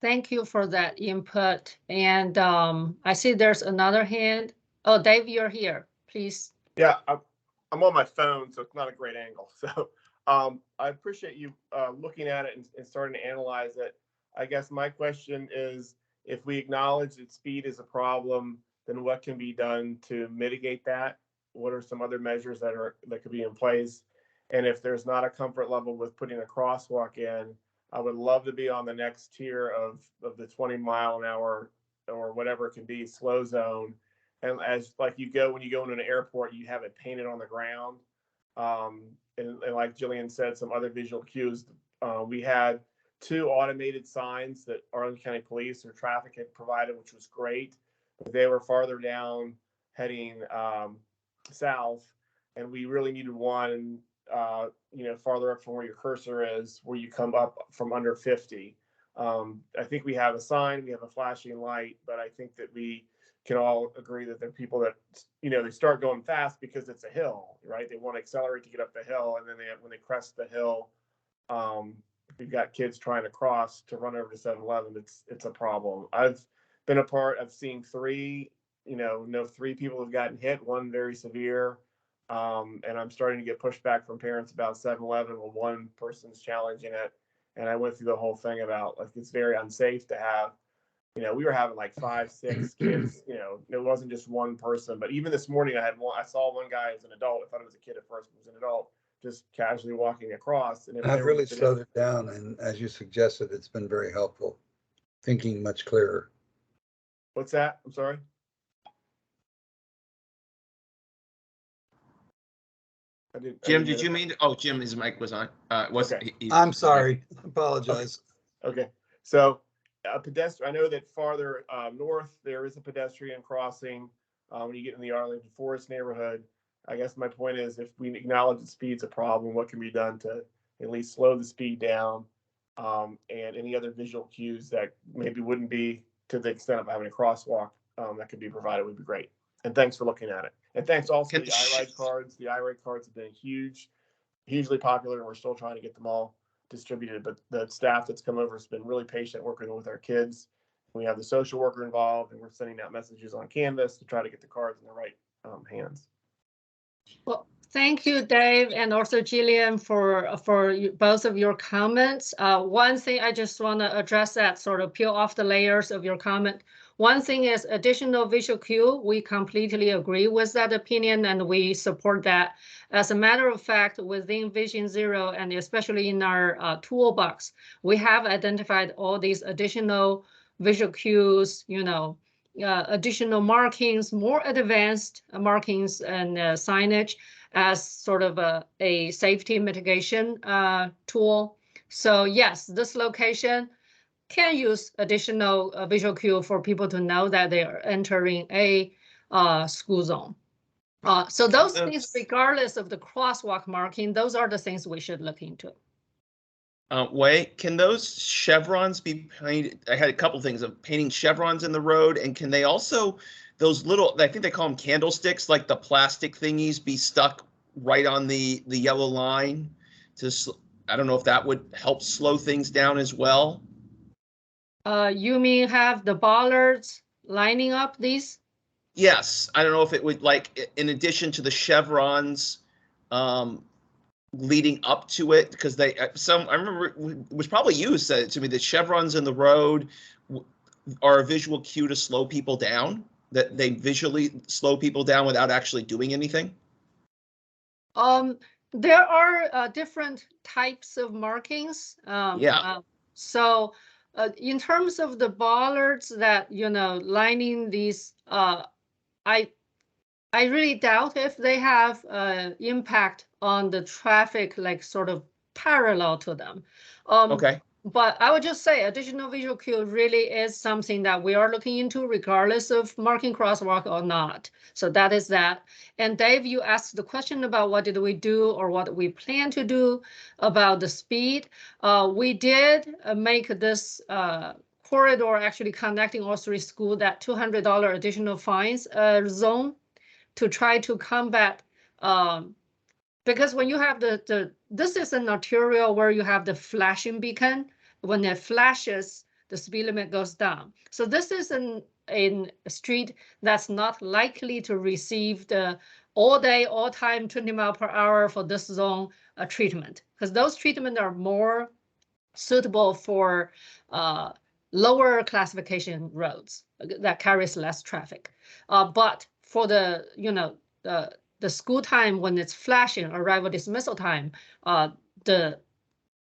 Thank you for that input. And I see there's another hand. Oh, Dave, you're here. Please. Yeah, I'm on my phone, so it's not a great angle. So I appreciate you looking at it and starting to analyze it. I guess my question is, if we acknowledge that speed is a problem, then what can be done to mitigate that? What are some other measures that could be in place? And if there's not a comfort level with putting a crosswalk in, I would love to be on the next tier of the 20-mile-an-hour or whatever it can be slow zone. And as like when you go into an airport, you have it painted on the ground. And like Jillian said, some other visual cues. We had 2 automated signs that Arlington County Police or traffic had provided, which was great. But they were farther down heading south. And we really needed one, farther up from where your cursor is, where you come up from under 50. I think we have a sign, we have a flashing light, but I think that we can all agree that there are people that, they start going fast because it's a hill, right? They want to accelerate to get up the hill. And then when they crest the hill, we've got kids trying to cross to run over to 7-Eleven. It's a problem. I've seen 3 people have gotten hit, 1 very severe. And I'm starting to get pushback from parents about 7-Eleven when one person's challenging it. And I went through the whole thing about it's very unsafe to have, we were having like 5, 6 kids, it wasn't just one person. But even this morning I saw one guy as an adult. I thought it was a kid at first, but it was an adult, just casually walking across. And I've really slowed it down. And as you suggested, it's been very helpful. Thinking much clearer. What's that? I'm sorry. Jim, did you mean to, oh, Jim, his mic was on. Okay. I'm sorry. Apologize. Okay. So a pedestrian, I know that farther north, there is a pedestrian crossing when you get in the Arlington Forest neighborhood. I guess my point is, if we acknowledge that speed's a problem, what can be done to at least slow the speed down, and any other visual cues that maybe wouldn't be to the extent of having a crosswalk that could be provided would be great. And thanks for looking at it. And thanks also to the iRide cards. The iRide cards have been hugely popular, and we're still trying to get them all distributed. But the staff that's come over has been really patient working with our kids. We have the social worker involved, and we're sending out messages on Canvas to try to get the cards in the right hands. Well, thank you, Dave, and also Jillian for both of your comments. One thing I just want to address, that sort of peel off the layers of your comment. One thing is additional visual cue. We completely agree with that opinion, and we support that. As a matter of fact, within Vision Zero, and especially in our toolbox, we have identified all these additional visual cues, additional markings, more advanced markings and signage as sort of a safety mitigation tool. So yes, this location can use additional visual cue for people to know that they are entering a school zone. So those things, regardless of the crosswalk marking, those are the things we should look into. Wei, can those chevrons be painted? I had a couple things of painting chevrons in the road, and can they also, those little, I think they call them candlesticks, like the plastic thingies, be stuck right on the yellow line? I don't know if that would help slow things down as well. You mean have the bollards lining up these? Yes, I don't know if it would, like, in addition to the chevrons leading up to it, because I remember it was probably you said to me that chevrons in the road are a visual cue to slow people down, that they visually slow people down without actually doing anything. There are different types of markings. So in terms of the bollards that, lining these, I really doubt if they have impact on the traffic, like sort of parallel to them. Okay. But I would just say additional visual cue really is something that we are looking into regardless of marking crosswalk or not. So that is that. And Dave, you asked the question about what did we do or what we plan to do about the speed. We did make this corridor actually connecting all three schools, that $200 additional fines zone to try to combat, because when you have this is an arterial where you have the flashing beacon. When it flashes, the speed limit goes down. So this is a street that's not likely to receive the all day, all time 20 mile per hour for this zone treatment, because those treatments are more suitable for lower classification roads that carries less traffic. But for the, the school time when it's flashing, arrival dismissal time, the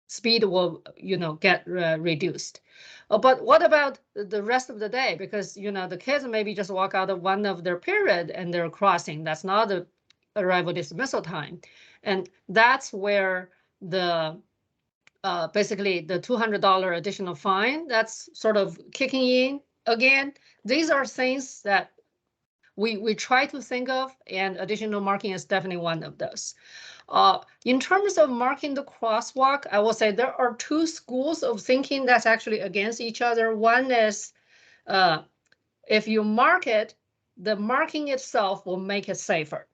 speed will, get reduced. But what about the rest of the day? Because, the kids maybe just walk out of one of their period and they're crossing. That's not the arrival dismissal time. And that's where the basically the $200 additional fine that's sort of kicking in again. These are things that we try to think of, and additional marking is definitely one of those. In terms of marking the crosswalk, I will say there are two schools of thinking that's actually against each other. One is if you mark it, the marking itself will make it safer.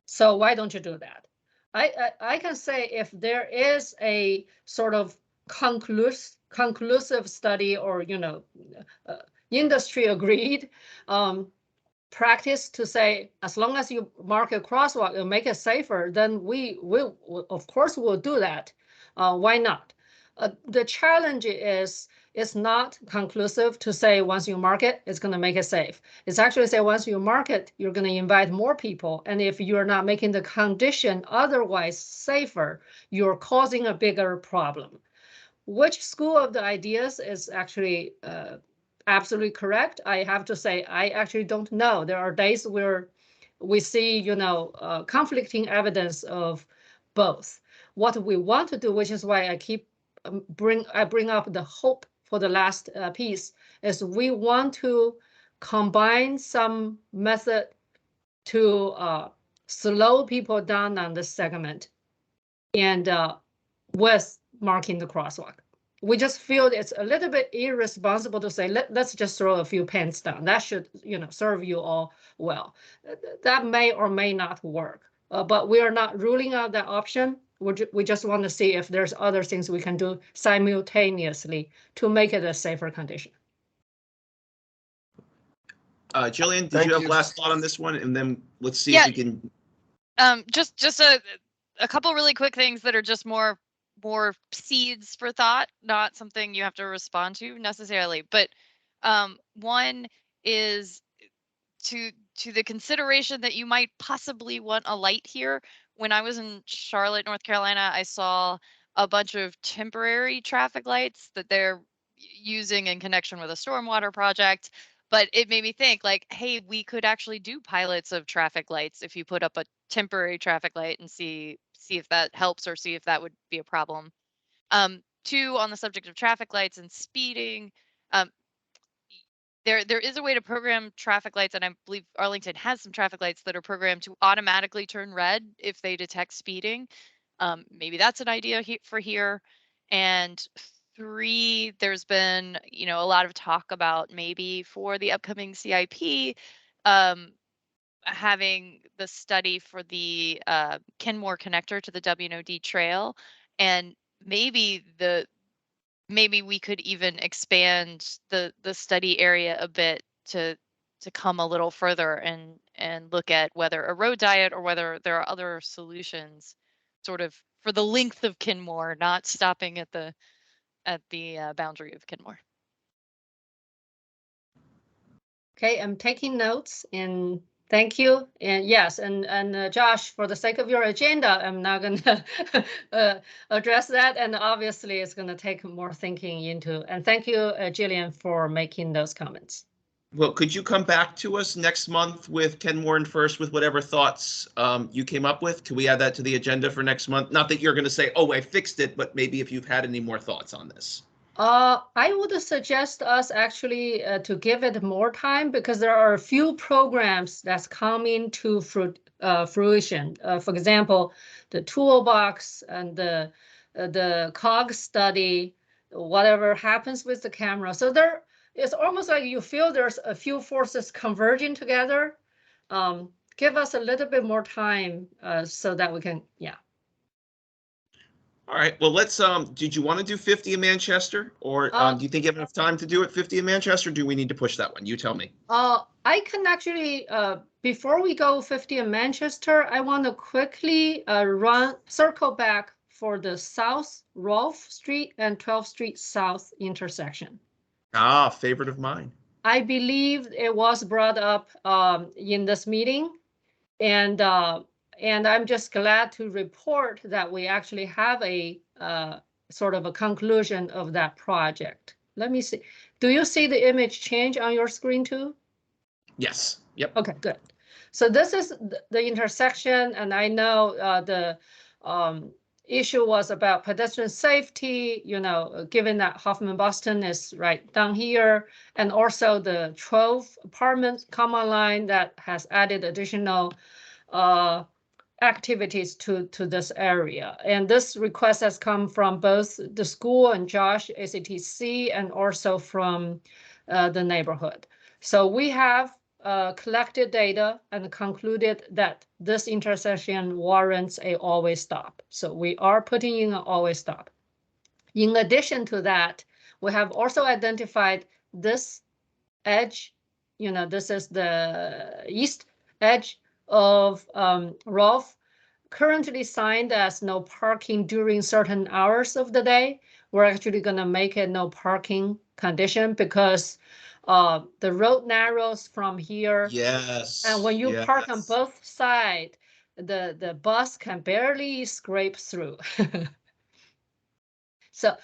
So why don't you do that? I can say if there is a sort of conclusive study or, industry agreed practice to say, as long as you mark a crosswalk and make it safer, then we will, of course, we'll do that. Why not? The challenge is it's not conclusive to say once you mark it, it's going to make it safe. It's actually say once you mark it, you're going to invite more people. And if you're not making the condition otherwise safer, you're causing a bigger problem. Which school of the ideas is actually absolutely correct? I have to say, I actually don't know. There are days where we see, conflicting evidence of both. What we want to do, which is why I keep bring up the hope for the last piece, is we want to combine some method to slow people down on this segment and with marking the crosswalk. We just feel it's a little bit irresponsible to say, let's just throw a few pens down. That should, serve you all well. That may or may not work, but we are not ruling out that option. We just want to see if there's other things we can do simultaneously to make it a safer condition. Jillian, did you have last thought on this one? And then let's see if we can. Just a couple really quick things that are just more seeds for thought, not something you have to respond to necessarily. But one is to the consideration that you might possibly want a light here. When I was in Charlotte, North Carolina, I saw a bunch of temporary traffic lights that they're using in connection with a stormwater project. But it made me think like, hey, we could actually do pilots of traffic lights if you put up a temporary traffic light and see if that helps or see if that would be a problem. Two, on the subject of traffic lights and speeding, there is a way to program traffic lights, and I believe Arlington has some traffic lights that are programmed to automatically turn red if they detect speeding. Maybe that's an idea for here. And three, there's been, a lot of talk about maybe for the upcoming CIP, having the study for the Kenmore connector to the WNOD trail, and maybe we could even expand the study area a bit to come a little further and look at whether a road diet or whether there are other solutions sort of for the length of Kenmore, not stopping at the boundary of Kenmore. Okay, I'm taking notes and thank you. And yes, and Josh, for the sake of your agenda, I'm not going to address that. And obviously, it's going to take more thinking into. And thank you, Jillian, for making those comments. Well, could you come back to us next month with Ken Warren first with whatever thoughts you came up with? Can we add that to the agenda for next month? Not that you're going to say, oh, I fixed it, but maybe if you've had any more thoughts on this. I would suggest us actually to give it more time because there are a few programs that's coming to fruition. For example, the toolbox and the COG study, whatever happens with the camera. So there, it's almost like you feel there's a few forces converging together. Give us a little bit more time so that we can, yeah. All right. Well, let's. Did you want to do 50 in Manchester, or do you think you have enough time to do it 50 in Manchester? Or do we need to push that one? You tell me. I can actually, before we go 50 in Manchester, I want to quickly circle back for the South Rolfe Street and 12th Street South intersection. Ah, favorite of mine. I believe it was brought up in this meeting, and I'm just glad to report that we actually have a sort of a conclusion of that project. Let me see. Do you see the image change on your screen too? Yes. Yep. Okay, good. So this is the intersection, and I know the issue was about pedestrian safety, you know, given that Hoffman Boston is right down here, and also the 12 apartments common line that has added additional activities to this area. And this request has come from both the school and Josh, ACTC, and also from the neighborhood. So we have collected data and concluded that this intersection warrants a always stop. So we are putting in an always stop. In addition to that, we have also identified this edge, you know, this is the east edge of Rolfe, currently signed as no parking during certain hours of the day. We're actually going to make it no parking condition because the road narrows from here. Yes. And when you park on both sides, the bus can barely scrape through. So,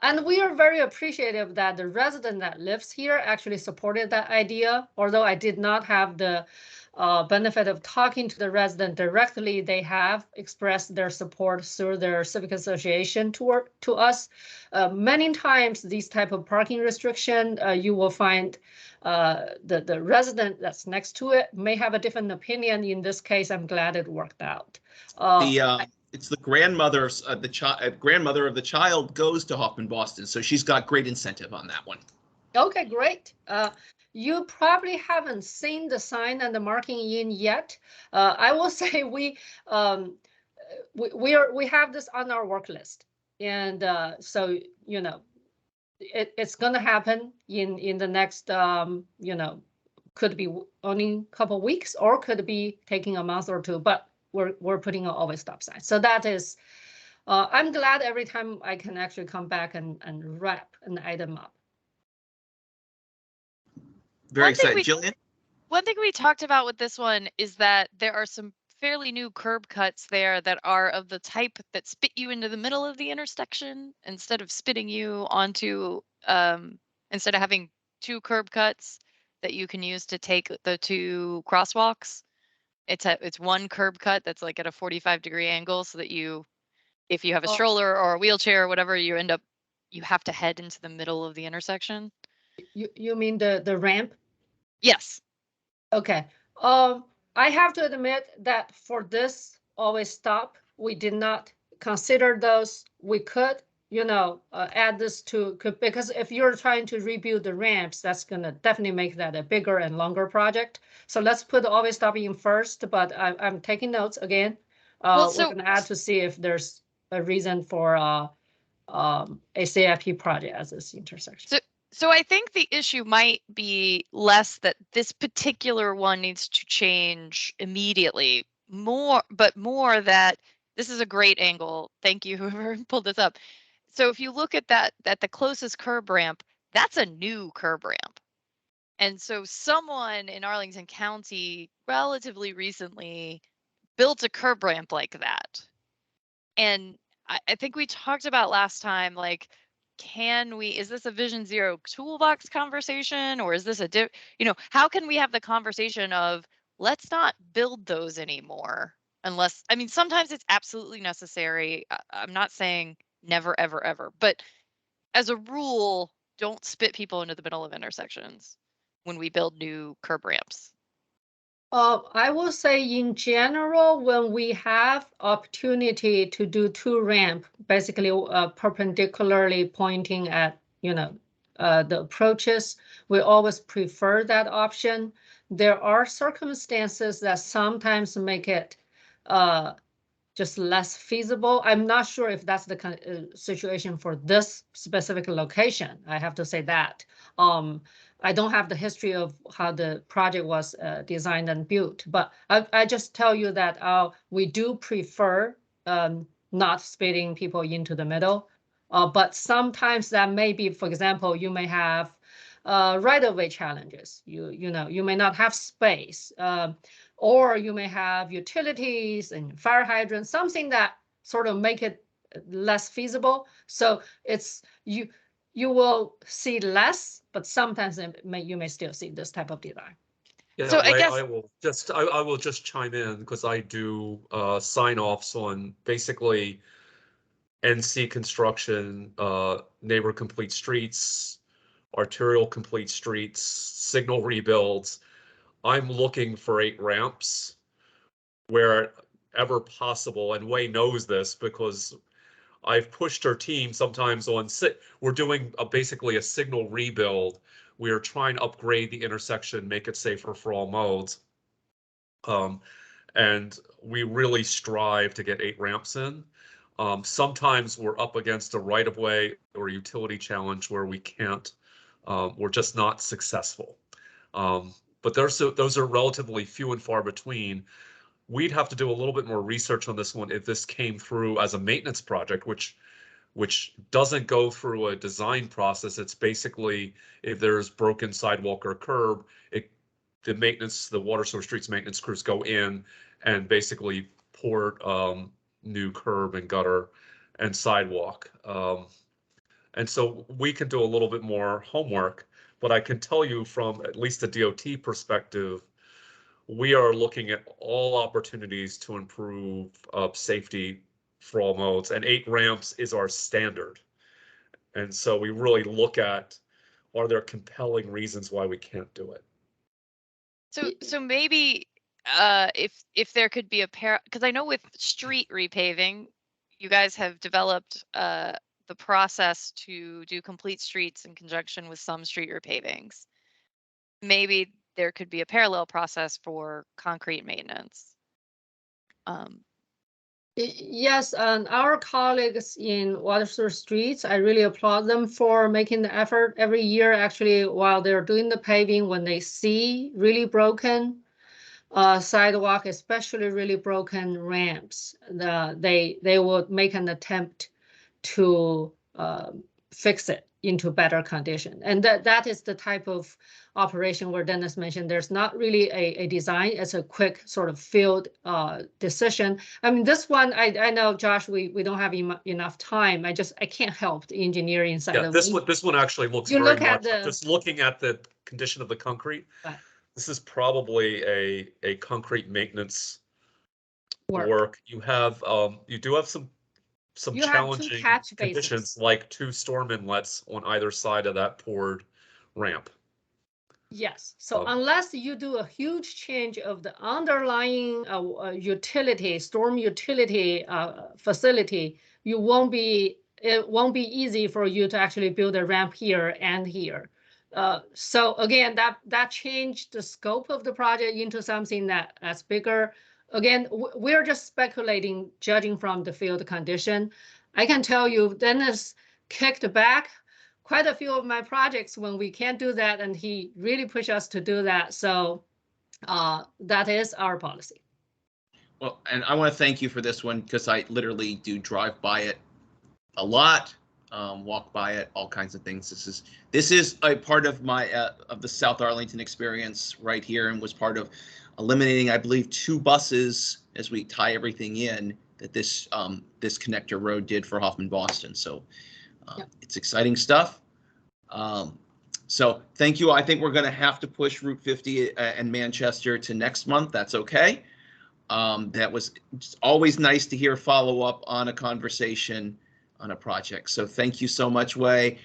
and we are very appreciative that the resident that lives here actually supported that idea. Although I did not have the benefit of talking to the resident directly, they have expressed their support through their civic association to us. Many times, these type of parking restriction, you will find the resident that's next to it may have a different opinion. In this case, I'm glad it worked out. It's the grandmother of grandmother of the child goes to Hoffman Boston, so she's got great incentive on that one. Okay, great. You probably haven't seen the sign and the marking in yet. I will say we have this on our work list, and so you know it's going to happen in the next you know, could be only a couple of weeks or could be taking a month or two, but we're putting an always stop sign. So that is, I'm glad every time I can actually come back and wrap an item up. Very excited. Jillian? One thing we talked about with this one is that there are some fairly new curb cuts there that are of the type that spit you into the middle of the intersection instead of spitting you onto, instead of having two curb cuts that you can use to take the two crosswalks. It's one curb cut that's like at a 45-degree angle so that you, if you have a stroller or a wheelchair or whatever, you have to head into the middle of the intersection. You mean the ramp? Yes. Okay. I have to admit that for this always stop, we did not consider those. We could, you know, add this to, because if you're trying to rebuild the ramps, that's going to definitely make that a bigger and longer project. So let's put always stop in first, but I'm taking notes again. We're going to add to see if there's a reason for a CIP project as this intersection. So I think the issue might be less that this particular one needs to change immediately, but more that this is a great angle. Thank you, whoever pulled this up. So if you look at that, the closest curb ramp, that's a new curb ramp. And so someone in Arlington County relatively recently built a curb ramp like that. And I think we talked about last time, like, is this a Vision Zero toolbox conversation, or is this how can we have the conversation of, let's not build those anymore unless, I mean, sometimes it's absolutely necessary. I'm not saying never, ever, ever, but as a rule, don't spit people into the middle of intersections when we build new curb ramps. I will say in general, when we have opportunity to do 2 ramp, basically perpendicularly pointing at, the approaches, we always prefer that option. There are circumstances that sometimes make it just less feasible. I'm not sure if that's the kind of situation for this specific location. I have to say that. I don't have the history of how the project was designed and built, but I just tell you that we do prefer not splitting people into the middle. But sometimes that may be, for example, you may have right-of-way challenges. You may not have space, or you may have utilities and fire hydrants, something that sort of make it less feasible. So it's you will see less, but sometimes you may still see this type of design. Yeah, So I Ray, guess I will just chime in because I do sign-offs on basically NC construction, neighbor complete streets, arterial complete streets, signal rebuilds. I'm looking for 8 ramps wherever possible, and Wei knows this because I've pushed our team sometimes on, we're doing basically a signal rebuild. We are trying to upgrade the intersection, make it safer for all modes. And we really strive to get 8 ramps in. Sometimes we're up against a right-of-way or utility challenge where we can't, we're just not successful. But those are relatively few and far between. We'd have to do a little bit more research on this one if this came through as a maintenance project, which doesn't go through a design process. It's basically if there's broken sidewalk or curb, the water sewer streets maintenance crews go in and basically pour new curb and gutter and sidewalk. And so we can do a little bit more homework, but I can tell you from at least the DOT perspective, we are looking at all opportunities to improve safety for all modes, and 8 ramps is our standard. And so we really look at, are there compelling reasons why we can't do it? So maybe if there could be a pair, because I know with street repaving, you guys have developed the process to do complete streets in conjunction with some street repavings. Maybe there could be a parallel process for concrete maintenance. Yes, and our colleagues in water sewer streets, I really applaud them for making the effort every year. Actually, while they're doing the paving, when they see really broken sidewalk, especially really broken ramps, they will make an attempt to fix it into better condition. And that is the type of operation where Dennis mentioned there's not really a design, it's a quick sort of field decision. I mean, this one, I know, Josh, we don't have enough time. I can't help the engineering side of it. This one actually looks very much, just looking at the condition of the concrete, this is probably a concrete maintenance work. You do have some challenging conditions like 2 storm inlets on either side of that poured ramp. Yes, so unless you do a huge change of the underlying storm utility facility, it won't be easy for you to actually build a ramp here and here. So again, that changed the scope of the project into something that's bigger. Again, we're just speculating, judging from the field condition. I can tell you, Dennis kicked back quite a few of my projects when we can't do that, and he really pushed us to do that. So that is our policy. Well, and I want to thank you for this one because I literally do drive by it a lot, walk by it, all kinds of things. This is a part of my of the South Arlington experience right here, and was part of eliminating, I believe, 2 buses as we tie everything in that this connector road did for Hoffman Boston. So Yep. It's exciting stuff. So thank you. I think we're going to have to push Route 50 and Manchester to next month. That's okay. That was always nice to hear follow up on a conversation on a project. So thank you so much, Wei.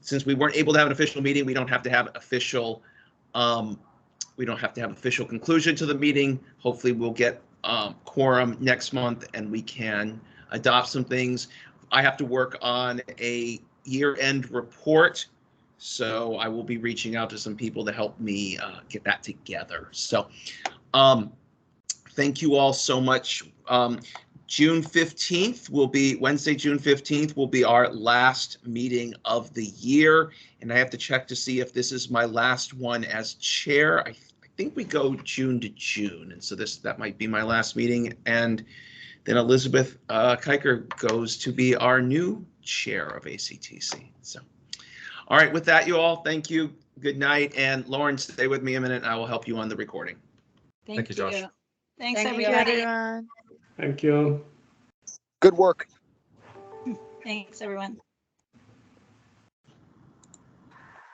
Since we weren't able to have an official meeting, we don't have to have official conclusion to the meeting. Hopefully we'll get quorum next month and we can adopt some things. I have to work on a year-end report, so I will be reaching out to some people to help me get that together. So thank you all so much. June 15th will be Wednesday, June 15th will be our last meeting of the year. And I have to check to see if this is my last one as chair. I think we go June to June. And so that might be my last meeting. And then Elizabeth Kiker goes to be our new chair of ACTC. So, all right, with that, you all, thank you. Good night. And Lauren, stay with me a minute and I will help you on the recording. Thank you, Josh. Thanks, Thank you, everybody. everyone. Thank you. Good work. Thanks, everyone.